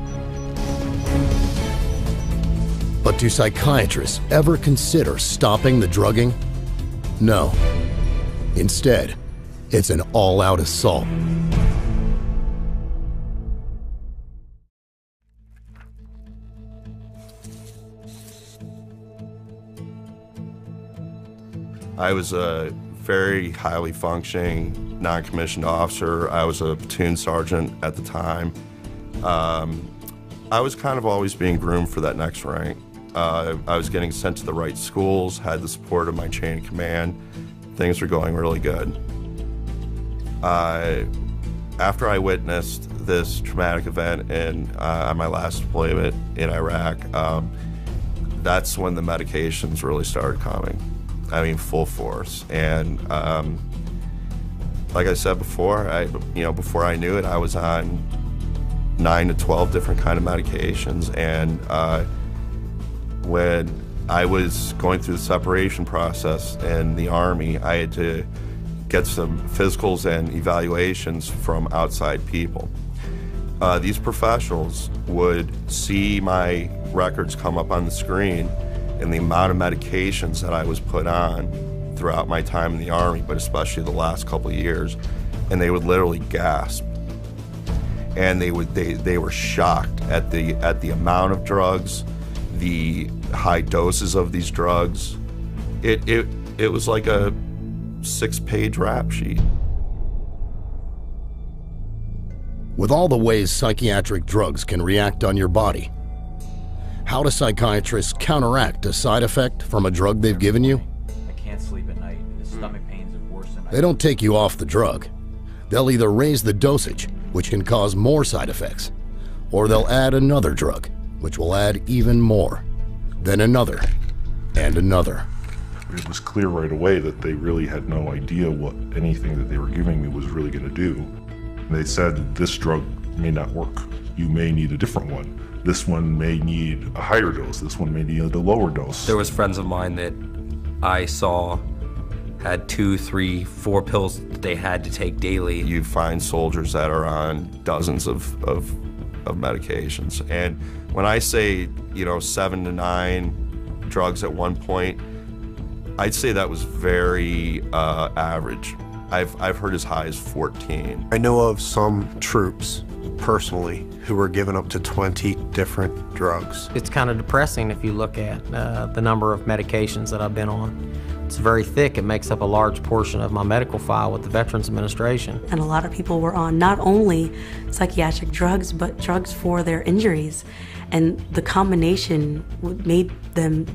S1: But do psychiatrists ever consider stopping the drugging? No. Instead, it's an all-out assault.
S15: I was a very highly functioning non-commissioned officer. I was a platoon sergeant at the time. I was kind of always being groomed for that next rank. I was getting sent to the right schools, had the support of my chain of command. Things were going really good. After I witnessed this traumatic event on my last deployment in Iraq, that's when the medications really started coming. I mean, full force. And like I said before, before I knew it, I was on 9 to 12 different kind of medications. And when I was going through the separation process in the Army, I had to get some physicals and evaluations from outside people. These professionals would see my records come up on the screen and the amount of medications that I was put on throughout my time in the Army, but especially the last couple of years, and they would literally gasp. And they were shocked at the amount of drugs, the high doses of these drugs. It was like a 6-page rap sheet.
S1: With all the ways psychiatric drugs can react on your body, how do psychiatrists counteract a side effect from a drug they've given you?
S6: I can't sleep at night. The stomach pains are worse than
S1: They don't take you off the drug. They'll either raise the dosage, which can cause more side effects, or they'll add another drug, which will add even more, then another, and another.
S10: It was clear right away that they really had no idea what anything that they were giving me was really going to do. They said, this drug may not work. You may need a different one. This one may need a higher dose. This one may need a lower dose.
S12: There was friends of mine that I saw had 2, 3, 4 pills that they had to take daily.
S15: You find soldiers that are on dozens of medications. And when I say, 7 to 9 drugs at one point, I'd say that was very average. I've heard as high as 14.
S2: I know of some troops, personally, who were given up to 20 different drugs.
S22: It's kind of depressing if you look at the number of medications that I've been on. It's very thick. It makes up a large portion of my medical file with the Veterans Administration.
S25: And a lot of people were on not only psychiatric drugs, but drugs for their injuries. And the combination made them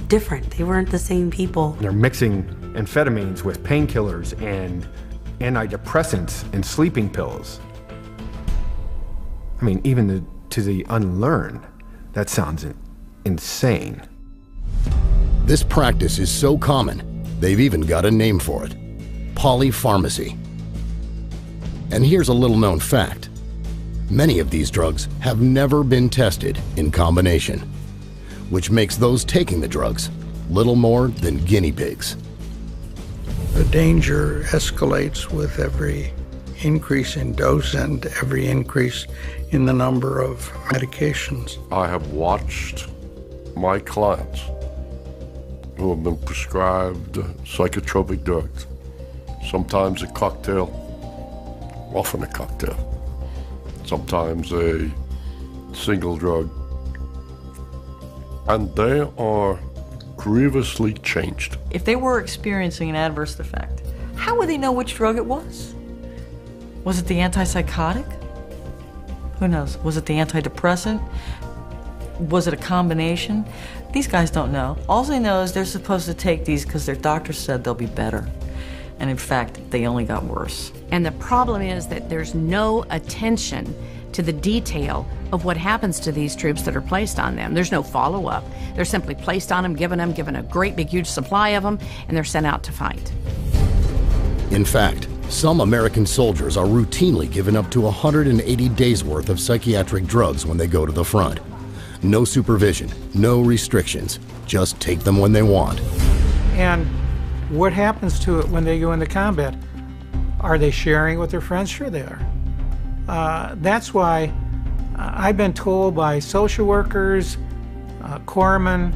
S25: different. They weren't the same people.
S26: They're mixing amphetamines with painkillers and antidepressants and sleeping pills. I mean, even to the unlearned, that sounds insane.
S1: This practice is so common, they've even got a name for it: polypharmacy. And here's a little-known fact. Many of these drugs have never been tested in combination, which makes those taking the drugs little more than guinea pigs.
S17: The danger escalates with every increase in dose and every increase in the number of medications.
S27: I have watched my clients who have been prescribed psychotropic drugs, sometimes a cocktail, often a cocktail, sometimes a single drug, and they are grievously changed.
S7: If they were experiencing an adverse effect, how would they know which drug it was? Was it the antipsychotic? Who knows? Was it the antidepressant? Was it a combination? These guys don't know. All they know is they're supposed to take these because their doctor said they'll be better. And in fact, they only got worse.
S28: And the problem is that there's no attention to the detail of what happens to these troops that are placed on them. There's no follow-up. They're simply placed on them, given a great big huge supply of them, and they're sent out to fight.
S1: In fact, some American soldiers are routinely given up to 180 days worth of psychiatric drugs when they go to the front. No supervision, no restrictions, just take them when they want.
S9: And what happens to it when they go into combat? Are they sharing with their friends? Sure they are. That's why I've been told by social workers, corpsmen,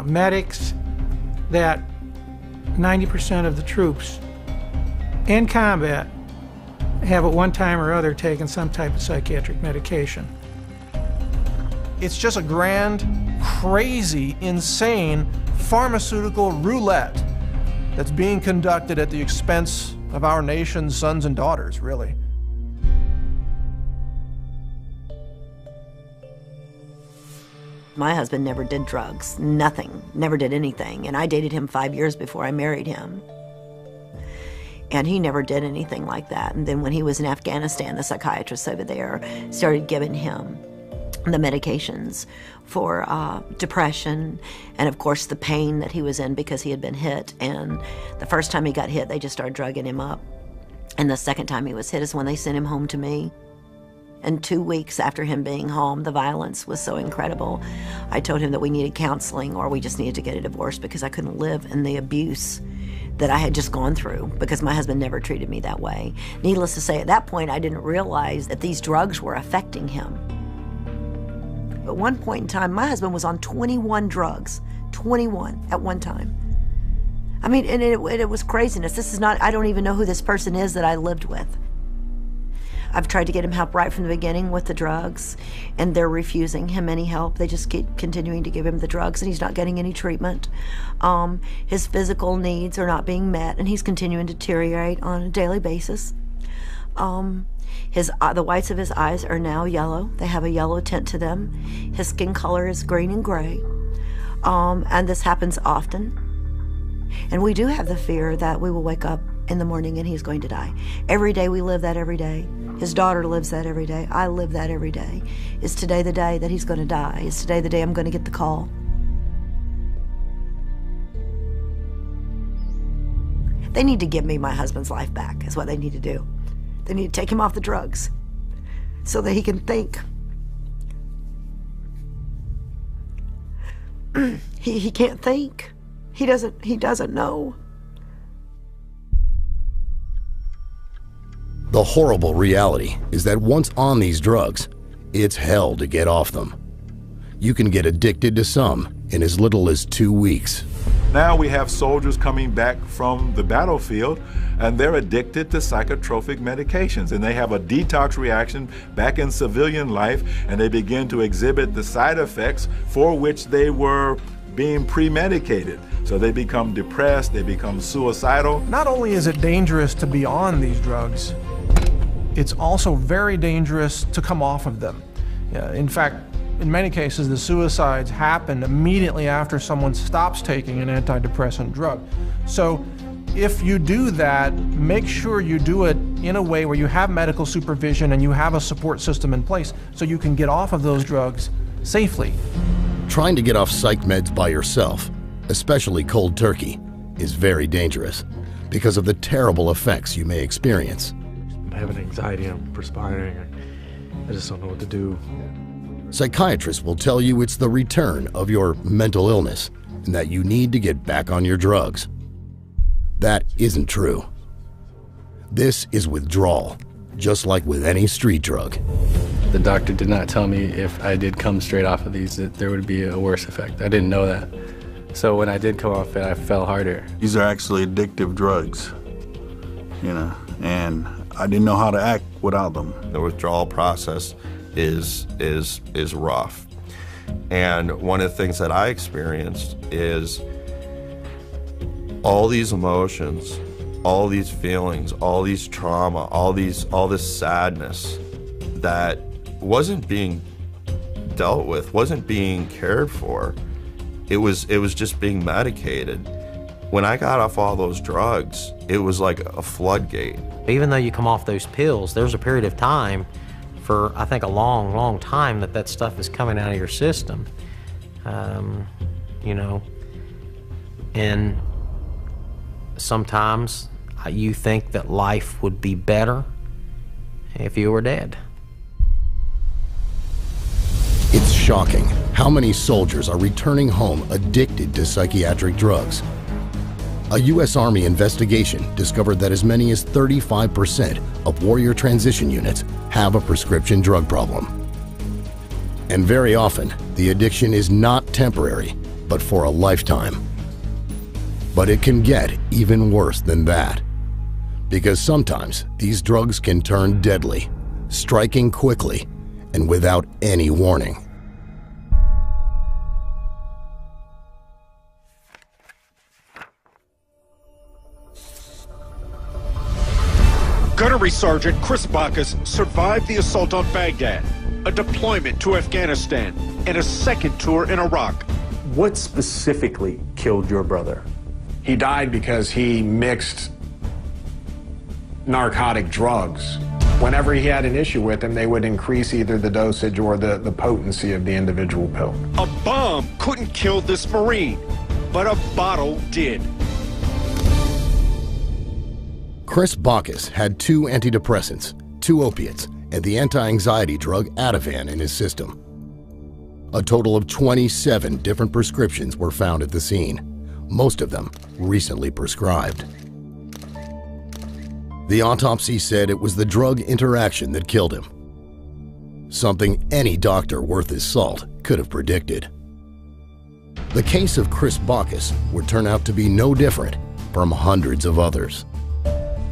S9: medics, that 90% of the troops in combat have at one time or other taken some type of psychiatric medication.
S4: It's just a grand, crazy, insane pharmaceutical roulette that's being conducted at the expense of our nation's sons and daughters, really.
S29: My husband never did drugs, nothing, never did anything. And I dated him 5 years before I married him. And he never did anything like that. And then when he was in Afghanistan, the psychiatrist over there started giving him the medications for depression and, of course, the pain that he was in because he had been hit. And the first time he got hit, they just started drugging him up. And the second time he was hit is when they sent him home to me. And 2 weeks after him being home, the violence was so incredible. I told him that we needed counseling or we just needed to get a divorce because I couldn't live in the abuse that I had just gone through because my husband never treated me that way. Needless to say, at that point, I didn't realize that these drugs were affecting him. At one point in time, my husband was on 21 drugs, 21 at one time. I mean, and it was craziness. This is not, I don't even know who this person is that I lived with. I've tried to get him help right from the beginning with the drugs, and they're refusing him any help. They just keep continuing to give him the drugs, and he's not getting any treatment. His physical needs are not being met, and he's continuing to deteriorate on a daily basis. The whites of his eyes are now yellow. They have a yellow tint to them. His skin color is green and gray. And this happens often. And we do have the fear that we will wake up in the morning and he's going to die. Every day we live that every day. His daughter lives that every day. I live that every day. Is today the day that he's going to die? Is today the day I'm going to get the call? They need to give me my husband's life back, is what they need to do. They need to take him off the drugs so that he can think. He can't think. He doesn't know.
S1: The horrible reality is that once on these drugs, it's hell to get off them. You can get addicted to some in as little as 2 weeks.
S3: Now we have soldiers coming back from the battlefield and they're addicted to psychotropic medications, and they have a detox reaction back in civilian life, and they begin to exhibit the side effects for which they were being pre-medicated. So they become depressed, they become suicidal.
S4: Not only is it dangerous to be on these drugs, it's also very dangerous to come off of them. In fact, in many cases, the suicides happen immediately after someone stops taking an antidepressant drug. So if you do that, make sure you do it in a way where you have medical supervision and you have a support system in place so you can get off of those drugs safely.
S1: Trying to get off psych meds by yourself, especially cold turkey, is very dangerous because of the terrible effects you may experience.
S2: I'm having anxiety, I'm perspiring, I just don't know what to do.
S1: Psychiatrists will tell you it's the return of your mental illness and that you need to get back on your drugs. That isn't true. This is withdrawal, just like with any street drug.
S8: The doctor did not tell me if I did come straight off of these that there would be a worse effect. I didn't know that. So when I did come off it, I fell harder.
S17: These are actually addictive drugs, and I didn't know how to act without them.
S15: The withdrawal process is rough. And one of the things that I experienced is all these emotions, all these feelings, all these trauma, all this sadness that wasn't being dealt with, wasn't being cared for. It was just being medicated. When I got off all those drugs, it was like a floodgate.
S22: Even though you come off those pills, there's a period of time for, I think, a long, long time that stuff is coming out of your system. And sometimes you think that life would be better if you were dead.
S1: It's shocking how many soldiers are returning home addicted to psychiatric drugs. A U.S. Army investigation discovered that as many as 35% of warrior transition units have a prescription drug problem. And very often, the addiction is not temporary, but for a lifetime. But it can get even worse than that, because sometimes these drugs can turn deadly, striking quickly and without any warning.
S11: Gunnery Sergeant Chris Bacchus survived the assault on Baghdad, a deployment to Afghanistan, and a second tour in Iraq.
S2: What specifically killed your brother?
S13: He died because he mixed narcotic drugs. Whenever he had an issue with them, they would increase either the dosage or the potency of the individual pill.
S11: A bomb couldn't kill this Marine, but a bottle did.
S1: Chris Bacchus had 2 antidepressants, 2 opiates, and the anti-anxiety drug Ativan in his system. A total of 27 different prescriptions were found at the scene, most of them recently prescribed. The autopsy said it was the drug interaction that killed him, something any doctor worth his salt could have predicted. The case of Chris Bacchus would turn out to be no different from hundreds of others.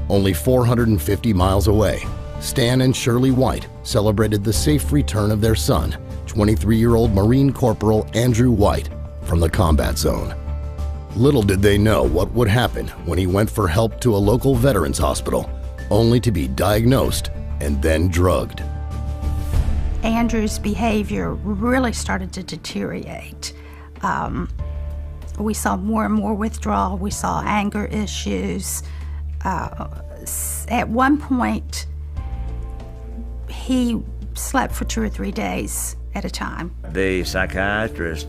S1: Only 450 miles away, Stan and Shirley White celebrated the safe return of their son, 23-year-old Marine Corporal Andrew White, from the combat zone. Little did they know what would happen when he went for help to a local veterans hospital, only to be diagnosed and then drugged.
S5: Andrew's behavior really started to deteriorate. We saw more and more withdrawal. We saw anger issues. At one point, he slept for 2 or 3 days at a time.
S14: The psychiatrist,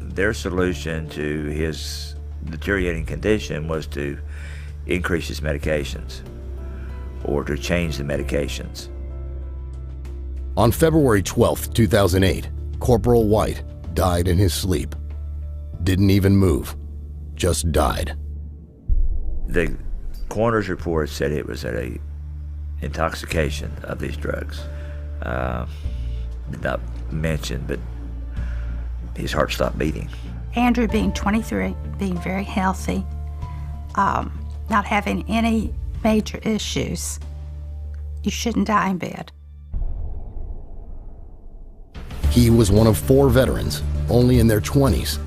S14: their solution to his deteriorating condition was to increase his medications or to change the medications.
S1: On February 12, 2008, Corporal White died in his sleep. Didn't even move, just died.
S14: The coroner's report said it was an intoxication of these drugs. Did not mention, but his heart stopped beating.
S5: Andrew being 23, being very healthy, not having any major issues, you shouldn't die in bed.
S1: He was one of 4 veterans, only in their 20s,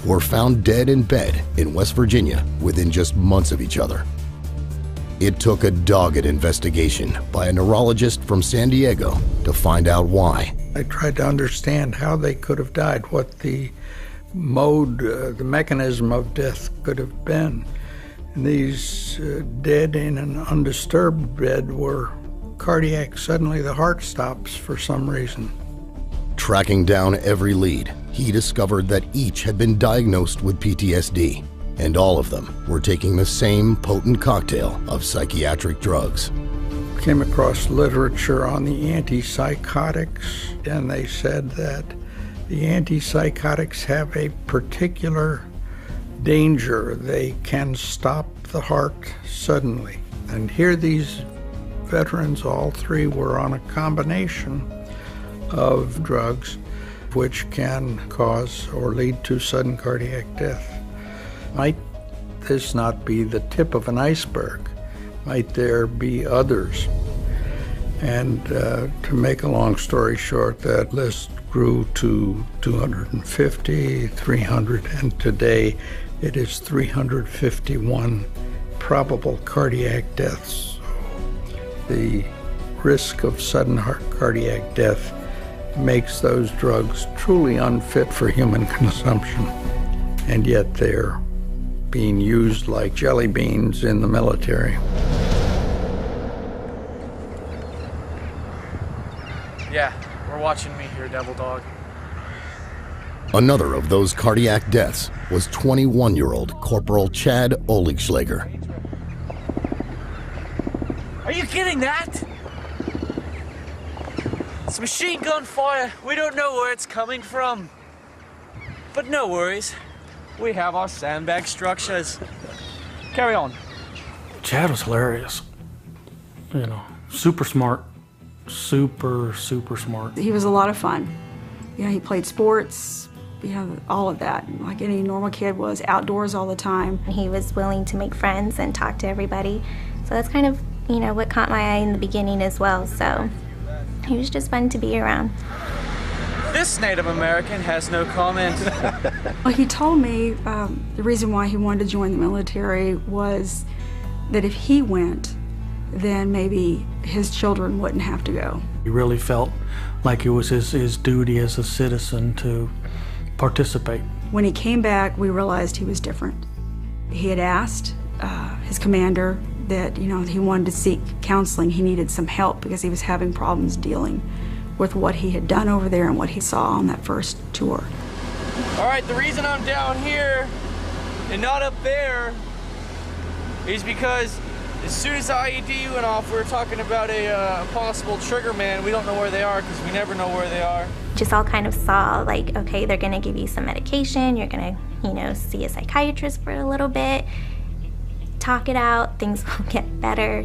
S1: who were found dead in bed in West Virginia within just months of each other. It took a dogged investigation by a neurologist from San Diego to find out why.
S9: I tried to understand how they could have died, what the mode, the mechanism of death could have been. And these dead in an undisturbed bed were cardiac. Suddenly the heart stops for some reason.
S1: Tracking down every lead, he discovered that each had been diagnosed with PTSD, and all of them were taking the same potent cocktail of psychiatric drugs.
S9: Came across literature on the antipsychotics, and they said that the antipsychotics have a particular danger. They can stop the heart suddenly. And here these veterans, all 3 were on a combination of drugs which can cause or lead to sudden cardiac death. Might this not be the tip of an iceberg? Might there be others? And to make a long story short, that list grew to 250, 300, and today it is 351 probable cardiac deaths. The risk of sudden cardiac death makes those drugs truly unfit for human consumption, and yet they're being used like jelly beans in the military.
S16: Yeah, we're watching me here, Devil Dog.
S1: Another of those cardiac deaths was 21-year-old Corporal Chad Oligschlager.
S16: Are you getting that? It's machine gun fire. We don't know where it's coming from. But no worries. We have our sandbag structures. Carry on.
S18: Chad was hilarious. You know, super smart. Super smart.
S19: He was a lot of fun. You know, he played sports, you know, all of that, like any normal kid was, outdoors all the time.
S20: He was willing to make friends and talk to everybody. So that's kind of, you know, what caught my eye in the beginning as well. So he was just fun to be around.
S16: This Native American has no comment.
S19: Well, he told me the reason why he wanted to join the military was that if he went, then maybe his children wouldn't have to go.
S18: He really felt like it was his duty as a citizen to participate.
S19: When he came back, we realized he was different. He had asked his commander that, you know, he wanted to seek counseling. He needed some help because he was having problems dealing with what he had done over there and what he saw on that first tour.
S16: All right, the reason I'm down here and not up there is because as soon as the IED went off, we were talking about a possible trigger man. We don't know where they are because we never know where they are.
S20: Just all kind of saw like, okay, they're gonna give you some medication. You're gonna, you know, see a psychiatrist for a little bit, talk it out, things will get better.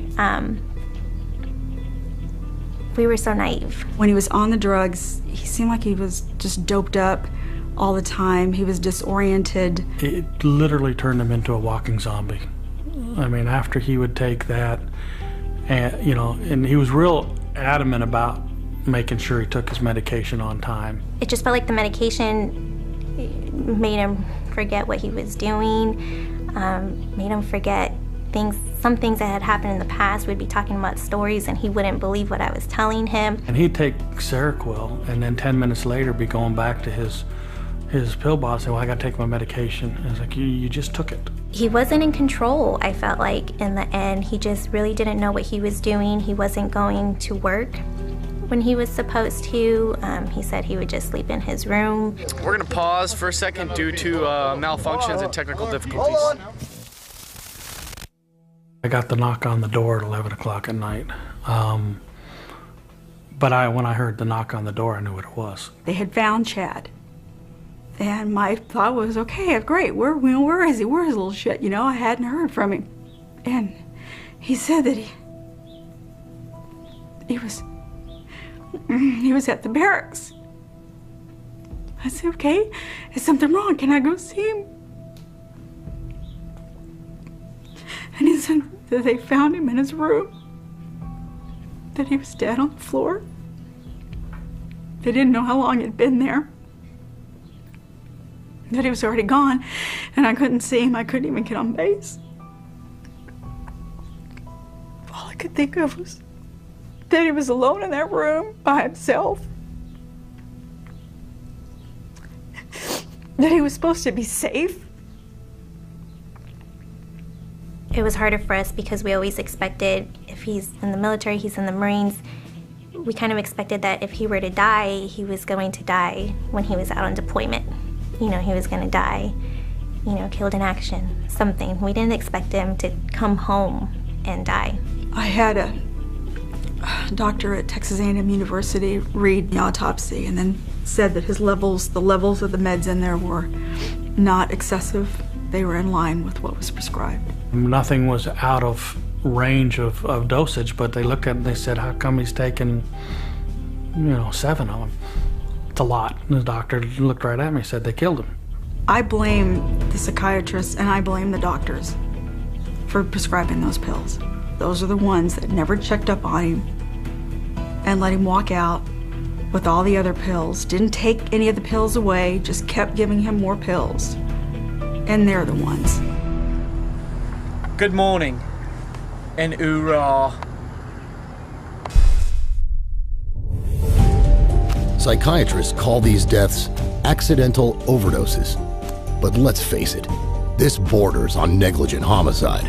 S20: We were so naive.
S19: When he was on the drugs, he seemed like he was just doped up all the time. He was disoriented.
S18: It literally turned him into a walking zombie. I mean, after he would take that, And, you know, and he was real adamant about making sure he took his medication on time.
S20: It just felt like the medication made him forget what he was doing, made him forget some things that had happened in the past. We'd be talking about stories and he wouldn't believe what I was telling him.
S18: And he'd take Seroquel and then 10 minutes later be going back to his pill bottle and say, well, I gotta take my medication. And it's like, you just took it.
S20: He wasn't in control, I felt like, in the end. He just really didn't know what he was doing. He wasn't going to work when he was supposed to. He said he would just sleep in his room.
S16: We're gonna pause for a second due to malfunctions and technical difficulties.
S18: I got the knock on the door at 11 o'clock at night. But when I heard the knock on the door, I knew what it was.
S19: They had found Chad. And my thought was, okay, great, where is he? Where's his little shit? You know, I hadn't heard from him. And he said that he was at the barracks. I said, okay, is something wrong? Can I go see him? And he said that they found him in his room, that he was dead on the floor. They didn't know how long he'd been there, that he was already gone, and I couldn't see him. I couldn't even get on base. All I could think of was that he was alone in that room by himself, that he was supposed to be safe.
S20: It was harder for us because we always expected, if he's in the military, he's in the Marines, we kind of expected that if he were to die, he was going to die when he was out on deployment. You know, he was going to die, you know, killed in action, something. We didn't expect him to come home and die.
S19: I had a doctor at Texas A&M University read the autopsy and then said that the levels of the meds in there were not excessive. They were in line with what was prescribed.
S18: Nothing was out of range of dosage, but they looked at it and they said, how come he's taking, 7 of them? It's a lot. And the doctor looked right at me and said, they killed him.
S19: I blame the psychiatrists and I blame the doctors for prescribing those pills. Those are the ones that never checked up on him and let him walk out with all the other pills, didn't take any of the pills away, just kept giving him more pills. And they're the ones.
S16: Good morning, and hoorah.
S1: Psychiatrists call these deaths accidental overdoses. But let's face it, this borders on negligent homicide.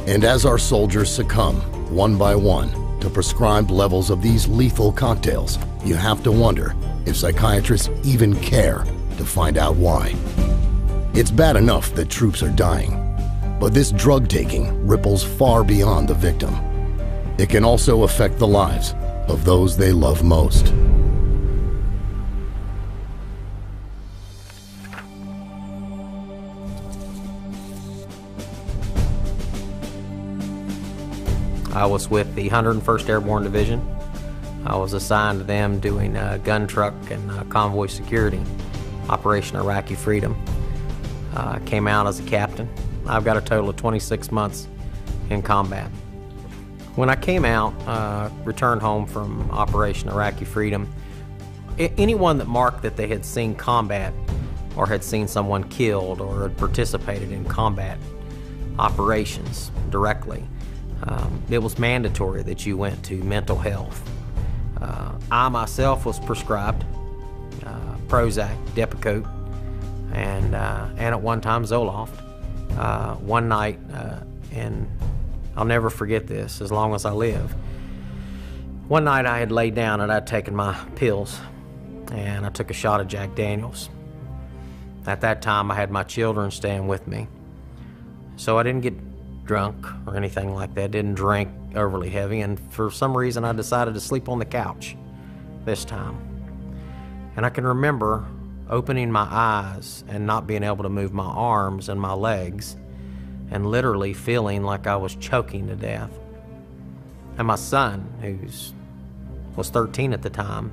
S1: And as our soldiers succumb, one by one, to prescribed levels of these lethal cocktails, you have to wonder if psychiatrists even care to find out why. It's bad enough that troops are dying, but this drug taking ripples far beyond the victim. It can also affect the lives of those they love most.
S22: I was with the 101st Airborne Division. I was assigned to them doing gun truck and convoy security, Operation Iraqi Freedom. Came out as a captain. I've got a total of 26 months in combat. When I came out, returned home from Operation Iraqi Freedom, anyone that marked that they had seen combat or had seen someone killed or had participated in combat operations directly, it was mandatory that you went to mental health. I myself was prescribed Prozac, Depakote, and at one time Zoloft. One night, and I'll never forget this as long as I live. One night I had laid down and I'd taken my pills and I took a shot of Jack Daniels. At that time I had my children staying with me, so I didn't get drunk or anything like that, didn't drink overly heavy, and for some reason I decided to sleep on the couch this time. And I can remember opening my eyes and not being able to move my arms and my legs and literally feeling like I was choking to death. And my son, who was 13 at the time,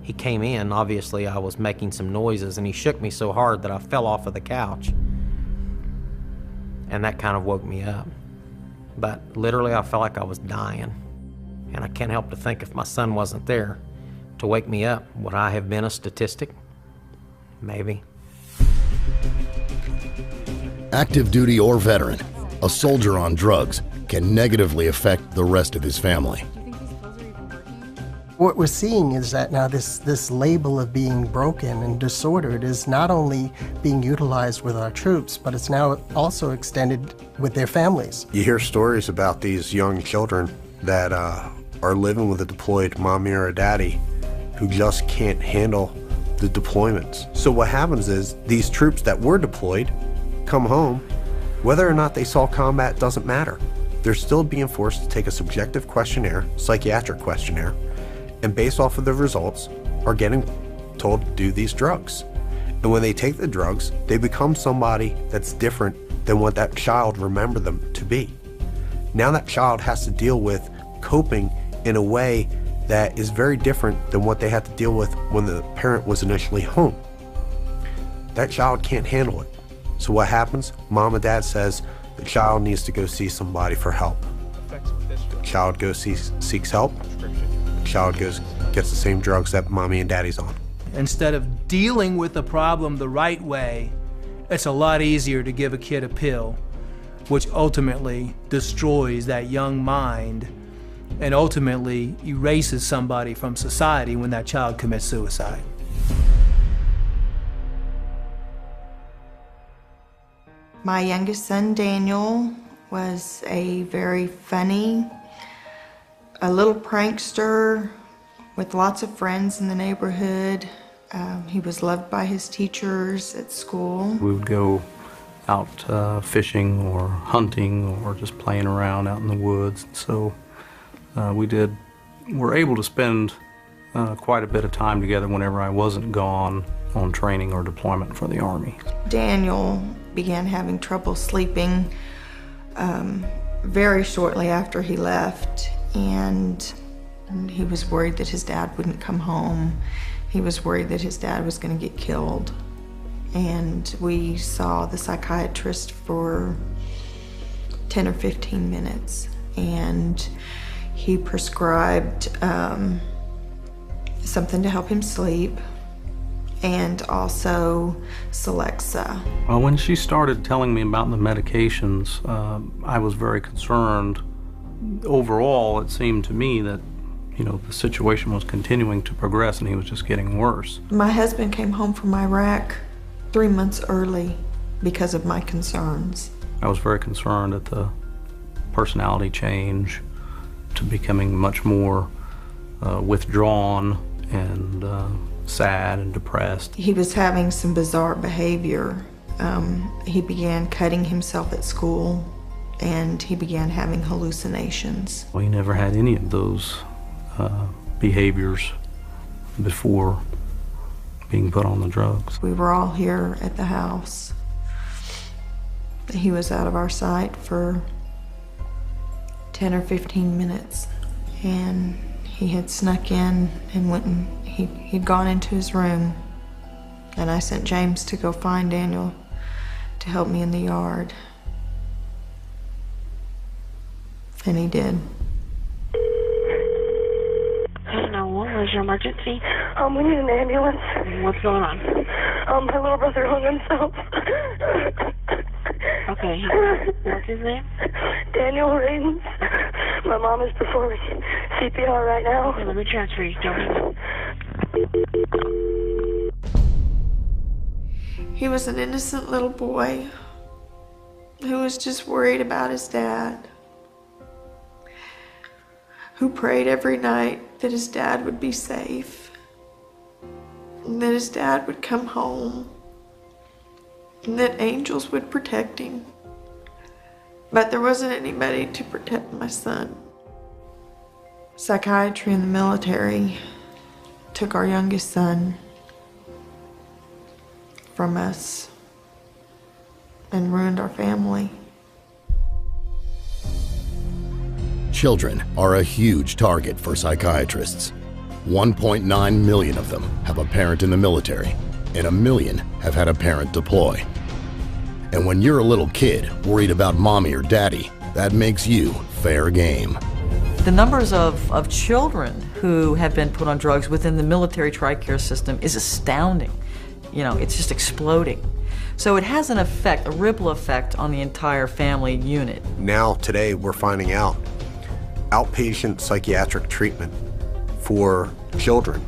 S22: he came in. Obviously I was making some noises and he shook me so hard that I fell off of the couch. And that kind of woke me up. but literally I felt like I was dying. And I can't help to think if my son wasn't there to wake me up, would I have been a statistic? Maybe.
S1: Active duty or veteran, a soldier on drugs can negatively affect the rest of his family.
S6: What we're seeing is that now this label of being broken and disordered is not only being utilized with our troops, but it's now also extended with their families.
S13: You hear stories about these young children that are living with a deployed mommy or a daddy who just can't handle the deployments. So what happens is these troops that were deployed come home, whether or not they saw combat doesn't matter. They're still being forced to take a subjective questionnaire, psychiatric questionnaire, and based off of the results are getting told to do these drugs. And when they take the drugs, they become somebody that's different than what that child remembered them to be. Now that child has to deal with coping in a way that is very different than what they had to deal with when the parent was initially home. That child can't handle it. So what happens? Mom and dad says the child needs to go see somebody for help. The child goes seeks help. The child gets the same drugs that mommy and daddy's on.
S10: Instead of dealing with the problem the right way, it's a lot easier to give a kid a pill, which ultimately destroys that young mind and ultimately erases somebody from society when that child commits suicide.
S12: My youngest son, Daniel, was a very funny, a little prankster with lots of friends in the neighborhood. He was loved by his teachers at school.
S8: We would go out fishing or hunting or just playing around out in the woods. So we're able to spend quite a bit of time together whenever I wasn't gone on training or deployment for the Army.
S12: Daniel began having trouble sleeping very shortly after he left, and he was worried that his dad wouldn't come home. He was worried that his dad was going to get killed. And we saw the psychiatrist for 10 or 15 minutes, and he prescribed something to help him sleep, and also Celexa.
S8: Well, when she started telling me about the medications, I was very concerned. Overall, it seemed to me that, you know, the situation was continuing to progress and he was just getting worse.
S12: My husband came home from Iraq 3 months early because of my concerns.
S8: I was very concerned at the personality change to becoming much more withdrawn and sad and depressed.
S12: He was having some bizarre behavior. He began cutting himself at school, and he began having hallucinations.
S8: We never had any of those behaviors before being put on the drugs.
S12: We were all here at the house. He was out of our sight for 10 or 15 minutes, and he had snuck in and went and he'd gone into his room, and I sent James to go find Daniel to help me in the yard, and he did.
S21: What was your emergency?
S23: We need an ambulance.
S21: What's going on?
S23: My little brother hung himself.
S21: Okay, what's his name?
S23: Daniel Rains. My mom is performing CPR right now.
S21: Okay, let me transfer you. Don't hang up.
S12: He was an innocent little boy who was just worried about his dad, who prayed every night that his dad would be safe, and that his dad would come home, and that angels would protect him. But there wasn't anybody to protect my son. Psychiatry and the military took our youngest son from us and ruined our family.
S1: Children are a huge target for psychiatrists. 1.9 million of them have a parent in the military, and 1 million have had a parent deploy. And when you're a little kid worried about mommy or daddy, that makes you fair game.
S3: The numbers of children who have been put on drugs within the military TRICARE system is astounding. You know, it's just exploding. So it has an effect, a ripple effect on the entire family unit.
S13: Now, today, we're finding out outpatient psychiatric treatment for children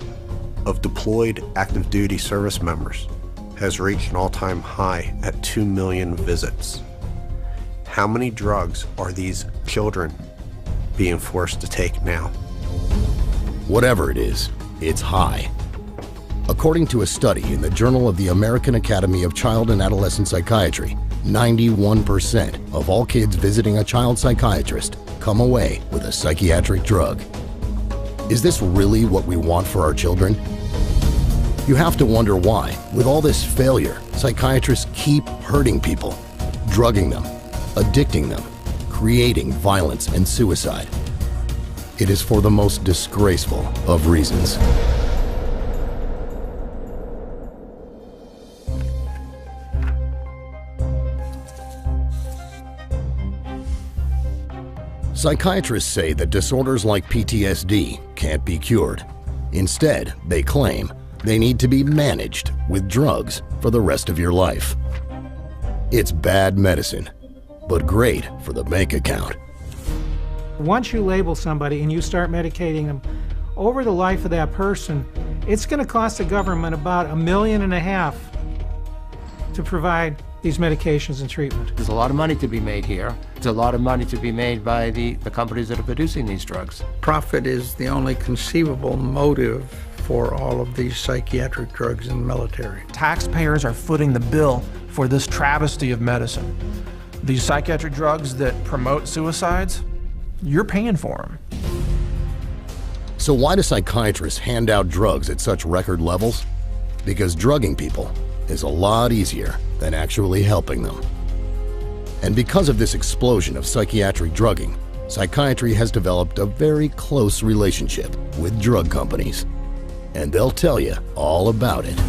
S13: of deployed active duty service members has reached an all-time high at 2 million visits. How many drugs are these children being forced to take now?
S1: Whatever it is, it's high. According to a study in the Journal of the American Academy of Child and Adolescent Psychiatry, 91% of all kids visiting a child psychiatrist come away with a psychiatric drug. Is this really what we want for our children? You have to wonder why, with all this failure, psychiatrists keep hurting people, drugging them, addicting them, creating violence and suicide. It is for the most disgraceful of reasons. Psychiatrists say that disorders like PTSD can't be cured. Instead, they claim they need to be managed with drugs for the rest of your life. It's bad medicine, but great for the bank account.
S9: Once you label somebody and you start medicating them, over the life of that person, it's going to cost the government about $1.5 million to provide these medications and treatment.
S4: There's a lot of money to be made here. There's a lot of money to be made by the companies that are producing these drugs.
S18: Profit is the only conceivable motive for all of these psychiatric drugs in the military.
S2: Taxpayers are footing the bill for this travesty of medicine. These psychiatric drugs that promote suicides, you're paying for them.
S1: So why do psychiatrists hand out drugs at such record levels? Because drugging people is a lot easier than actually helping them. And because of this explosion of psychiatric drugging, psychiatry has developed a very close relationship with drug companies. And they'll tell you all about it.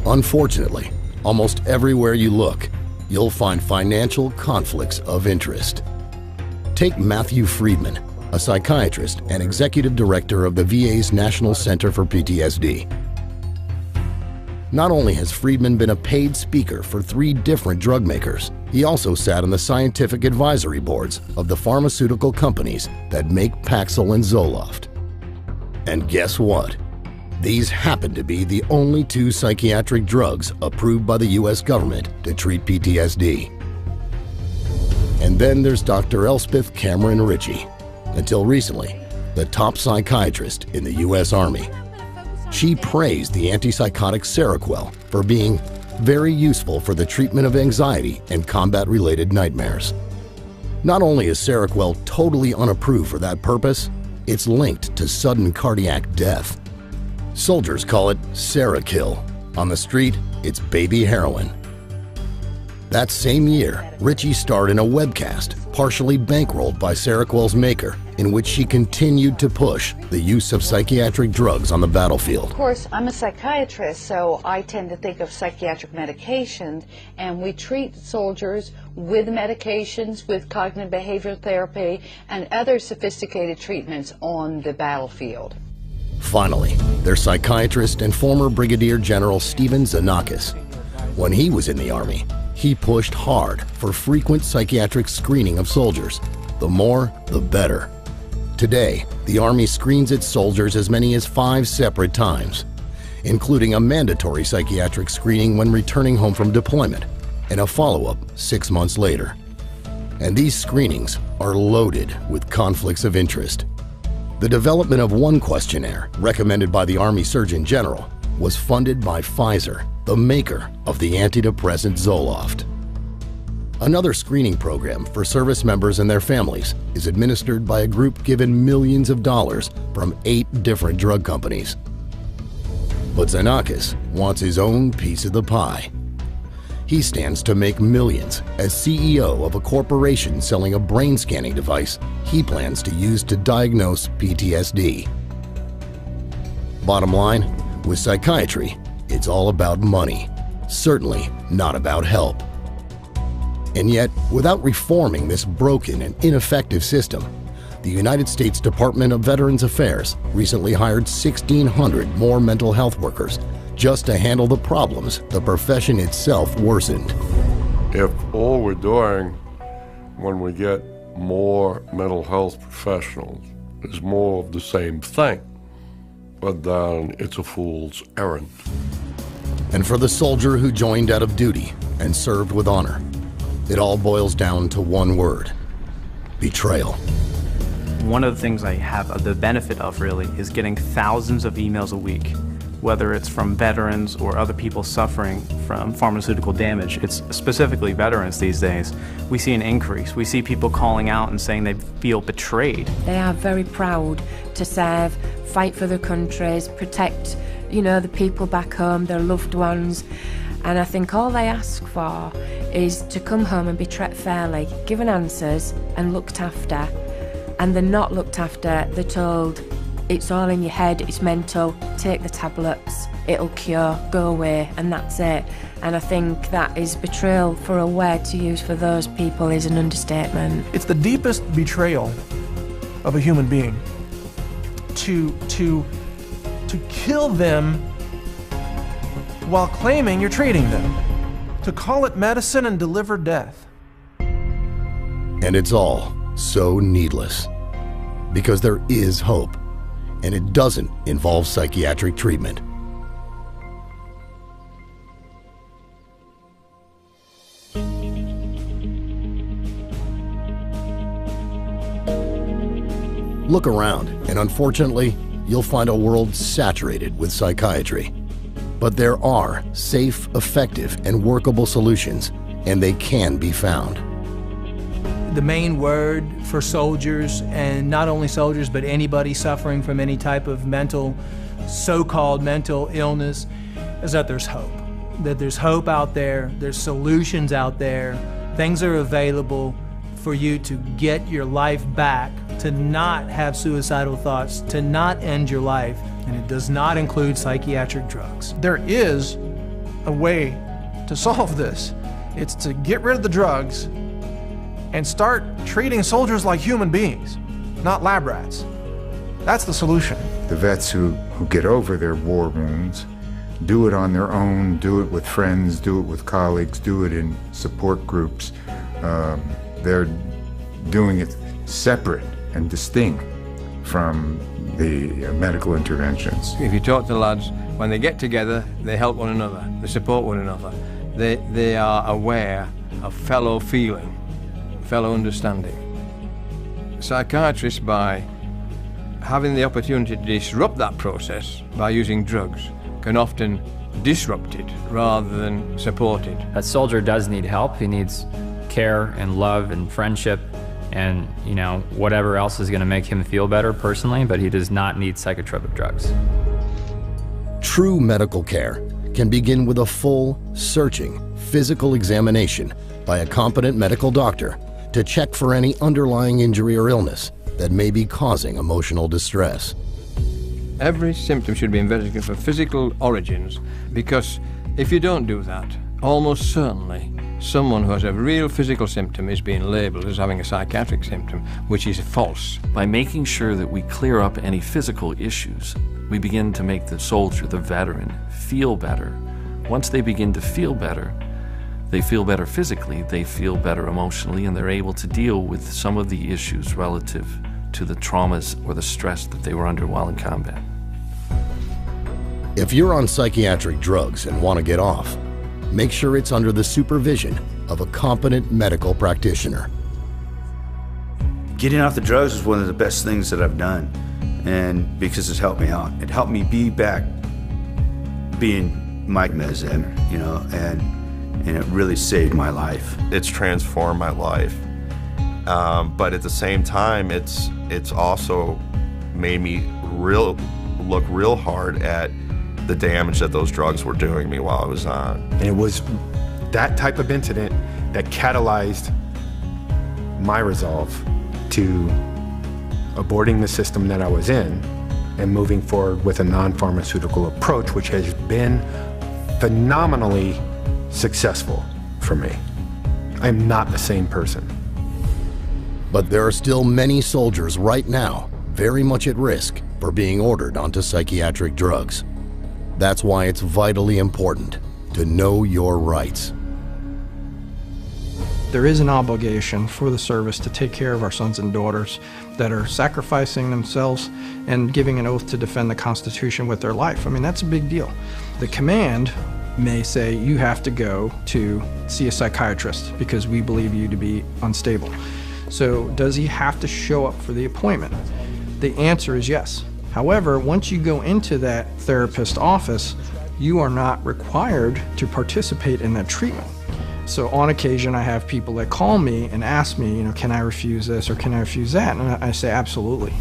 S1: Unfortunately, almost everywhere you look, you'll find financial conflicts of interest. Take Matthew Friedman, a psychiatrist and executive director of the VA's National Center for PTSD. Not only has Friedman been a paid speaker for 3 different drug makers, he also sat on the scientific advisory boards of the pharmaceutical companies that make Paxil and Zoloft. And guess what? These happen to be the only 2 psychiatric drugs approved by the US government to treat PTSD. And then there's Dr. Elspeth Cameron Ritchie, until recently, the top psychiatrist in the US Army. She praised the antipsychotic Seroquel for being very useful for the treatment of anxiety and combat-related nightmares. Not only is Seroquel totally unapproved for that purpose, it's linked to sudden cardiac death. Soldiers call it Serokill. On the street, it's baby heroin. That same year, Ritchie starred in a webcast, partially bankrolled by Seroquel's maker, in which she continued to push the use of psychiatric drugs on the battlefield.
S7: Of course, I'm a psychiatrist, so I tend to think of psychiatric medications, and we treat soldiers with medications, with cognitive behavioral therapy, and other sophisticated treatments on the battlefield.
S1: Finally, there's psychiatrist and former Brigadier General Stephen Xenakis. When he was in the Army, he pushed hard for frequent psychiatric screening of soldiers. The more, the better. Today, the Army screens its soldiers as many as 5 separate times, including a mandatory psychiatric screening when returning home from deployment and a follow-up 6 months later. And these screenings are loaded with conflicts of interest. The development of one questionnaire, recommended by the Army Surgeon General, was funded by Pfizer, the maker of the antidepressant Zoloft. Another screening program for service members and their families is administered by a group given millions of dollars from 8 different drug companies. But Xenakis wants his own piece of the pie. He stands to make millions as CEO of a corporation selling a brain scanning device he plans to use to diagnose PTSD. Bottom line, with psychiatry, it's all about money, certainly not about help. And yet, without reforming this broken and ineffective system, the United States Department of Veterans Affairs recently hired 1,600 more mental health workers just to handle the problems the profession itself worsened.
S11: If all we're doing when we get more mental health professionals is more of the same thing, but then it's a fool's errand.
S1: And for the soldier who joined out of duty and served with honor, it all boils down to one word: betrayal.
S15: One of the things I have the benefit of really is getting thousands of emails a week, whether it's from veterans or other people suffering from pharmaceutical damage. It's specifically veterans these days. We see an increase. We see people calling out and saying they feel betrayed.
S17: They are very proud to serve, fight for their countries, protect, the people back home, their loved ones. And I think all they ask for is to come home and be treated fairly, given answers and looked after. And they're not looked after. They're told, it's all in your head, it's mental, take the tablets, it'll cure, go away, and that's it. And I think that is betrayal. For a word to use for those people is an understatement.
S9: It's the deepest betrayal of a human being to kill them while claiming you're treating them, to call it medicine and deliver death.
S1: And it's all so needless, because there is hope, and it doesn't involve psychiatric treatment. Look around, and unfortunately, you'll find a world saturated with psychiatry. But there are safe, effective, and workable solutions, and they can be found.
S10: The main word for soldiers, and not only soldiers, but anybody suffering from any type of so-called mental illness, is that there's hope. That there's hope out there, there's solutions out there, things are available for you to get your life back, to not have suicidal thoughts, to not end your life, and it does not include psychiatric drugs.
S9: There is a way to solve this. It's to get rid of the drugs and start treating soldiers like human beings, not lab rats. That's the solution.
S24: The vets who get over their war wounds do it on their own, do it with friends, do it with colleagues, do it in support groups. They're doing it separate and distinct from the medical interventions.
S4: If you talk to lads, when they get together, they help one another, they support one another. They are aware of fellow feeling, fellow understanding. Psychiatrists, by having the opportunity to disrupt that process by using drugs, can often disrupt it rather than support it.
S25: A soldier does need help. He needs care and love and friendship and, whatever else is going to make him feel better personally, but he does not need psychotropic drugs.
S1: True medical care can begin with a full, searching, physical examination by a competent medical doctor to check for any underlying injury or illness that may be causing emotional distress.
S4: Every symptom should be investigated for physical origins, because if you don't do that, almost certainly someone who has a real physical symptom is being labeled as having a psychiatric symptom, which is false.
S26: By making sure that we clear up any physical issues, we begin to make the soldier, the veteran, feel better. Once they begin to feel better, they feel better physically, they feel better emotionally, and they're able to deal with some of the issues relative to the traumas or the stress that they were under while in combat.
S1: If you're on psychiatric drugs and want to get off, make sure it's under the supervision of a competent medical practitioner.
S27: Getting off the drugs is one of the best things that I've done, and because it's helped me out. It helped me be back being Mike Mezin, and it really saved my life.
S28: It's transformed my life, but at the same time, it's also made me look real hard at the damage that those drugs were doing me while I was on.
S2: And it was that type of incident that catalyzed my resolve to aborting the system that I was in
S5: and moving forward with a non-pharmaceutical approach, which has been phenomenally successful for me. I am not the same person.
S1: But there are still many soldiers right now very much at risk for being ordered onto psychiatric drugs. That's why it's vitally important to know your rights.
S6: There is an obligation for the service to take care of our sons and daughters that are sacrificing themselves and giving an oath to defend the Constitution with their life. I mean, that's a big deal. The command may say you have to go to see a psychiatrist because we believe you to be unstable. So does he have to show up for the appointment? The answer is yes. However, once you go into that therapist's office, you are not required to participate in that treatment. So on occasion, I have people that call me and ask me, can I refuse this or can I refuse that? And I say, absolutely.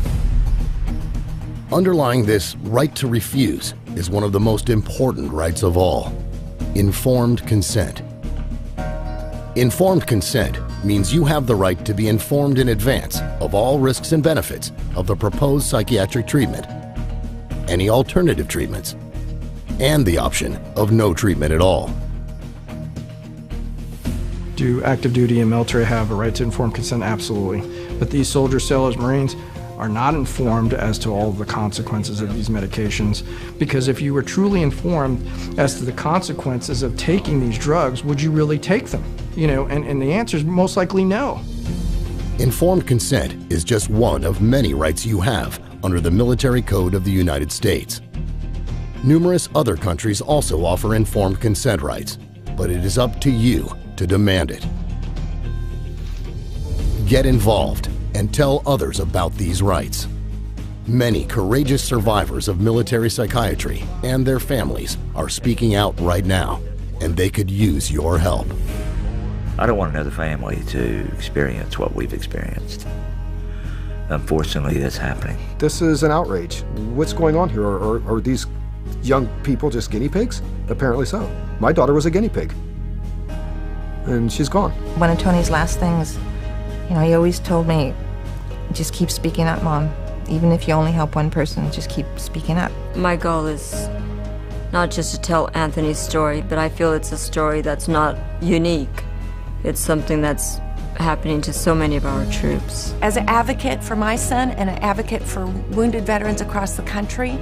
S1: Underlying this right to refuse is one of the most important rights of all: informed consent. Informed consent means you have the right to be informed in advance of all risks and benefits of the proposed psychiatric treatment, any alternative treatments, and the option of no treatment at all.
S6: Do active duty and military have a right to informed consent? Absolutely. But these soldiers, sailors, Marines are not informed as to all of the consequences of these medications, because if you were truly informed as to the consequences of taking these drugs, would you really take them? And the answer is most likely no.
S1: Informed consent is just one of many rights you have under the Military Code of the United States. Numerous other countries also offer informed consent rights, but it is up to you to demand it. Get involved and tell others about these rights. Many courageous survivors of military psychiatry and their families are speaking out right now, and they could use your help.
S8: I don't want another family to experience what we've experienced. Unfortunately, that's happening.
S14: This is an outrage. What's going on here? Are these young people just guinea pigs? Apparently so. My daughter was a guinea pig, and she's gone.
S16: One of Tony's last things, he always told me, just keep speaking up, Mom. Even if you only help one person, just keep speaking up.
S19: My goal is not just to tell Anthony's story, but I feel it's a story that's not unique. It's something that's happening to so many of our troops.
S20: As an advocate for my son and an advocate for wounded veterans across the country,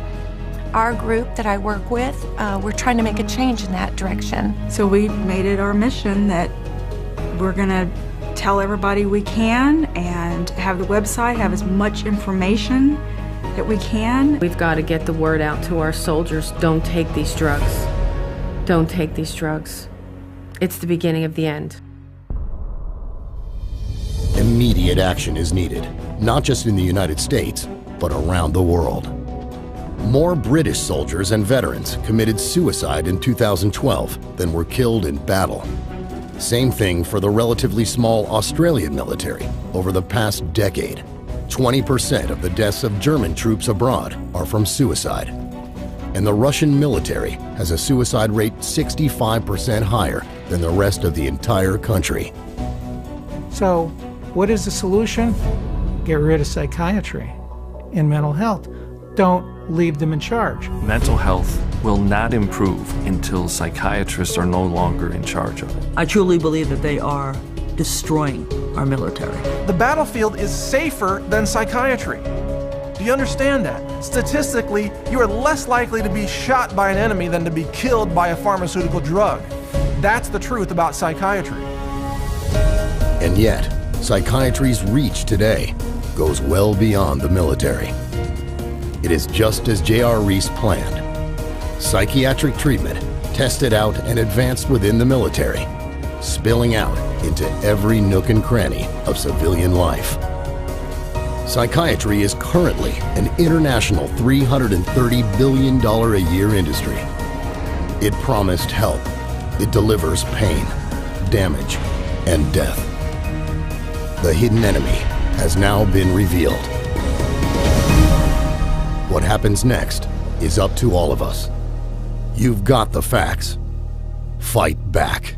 S20: our group that I work with, we're trying to make a change in that direction.
S22: So we made it our mission that we're gonna tell everybody we can and have the website have as much information that we can.
S17: We've got to get the word out to our soldiers. Don't take these drugs. Don't take these drugs. It's the beginning of the end.
S1: Immediate action is needed, not just in the United States, but around the world. More British soldiers and veterans committed suicide in 2012 than were killed in battle. Same thing for the relatively small Australian military over the past decade. 20% of the deaths of German troops abroad are from suicide. And the Russian military has a suicide rate 65% higher than the rest of the entire country.
S9: So, what is the solution? Get rid of psychiatry and mental health. Don't leave them in charge.
S26: Mental health will not improve until psychiatrists are no longer in charge of it.
S3: I truly believe that they are destroying our military.
S29: The battlefield is safer than psychiatry. Do you understand that? Statistically, you are less likely to be shot by an enemy than to be killed by a pharmaceutical drug. That's the truth about psychiatry.
S1: And yet, psychiatry's reach today goes well beyond the military. It is just as J.R. Reese planned. Psychiatric treatment tested out and advanced within the military, spilling out into every nook and cranny of civilian life. Psychiatry is currently an international $330 billion a year industry. It promised help. It delivers pain, damage, and death. The hidden enemy has now been revealed. What happens next is up to all of us. You've got the facts. Fight back.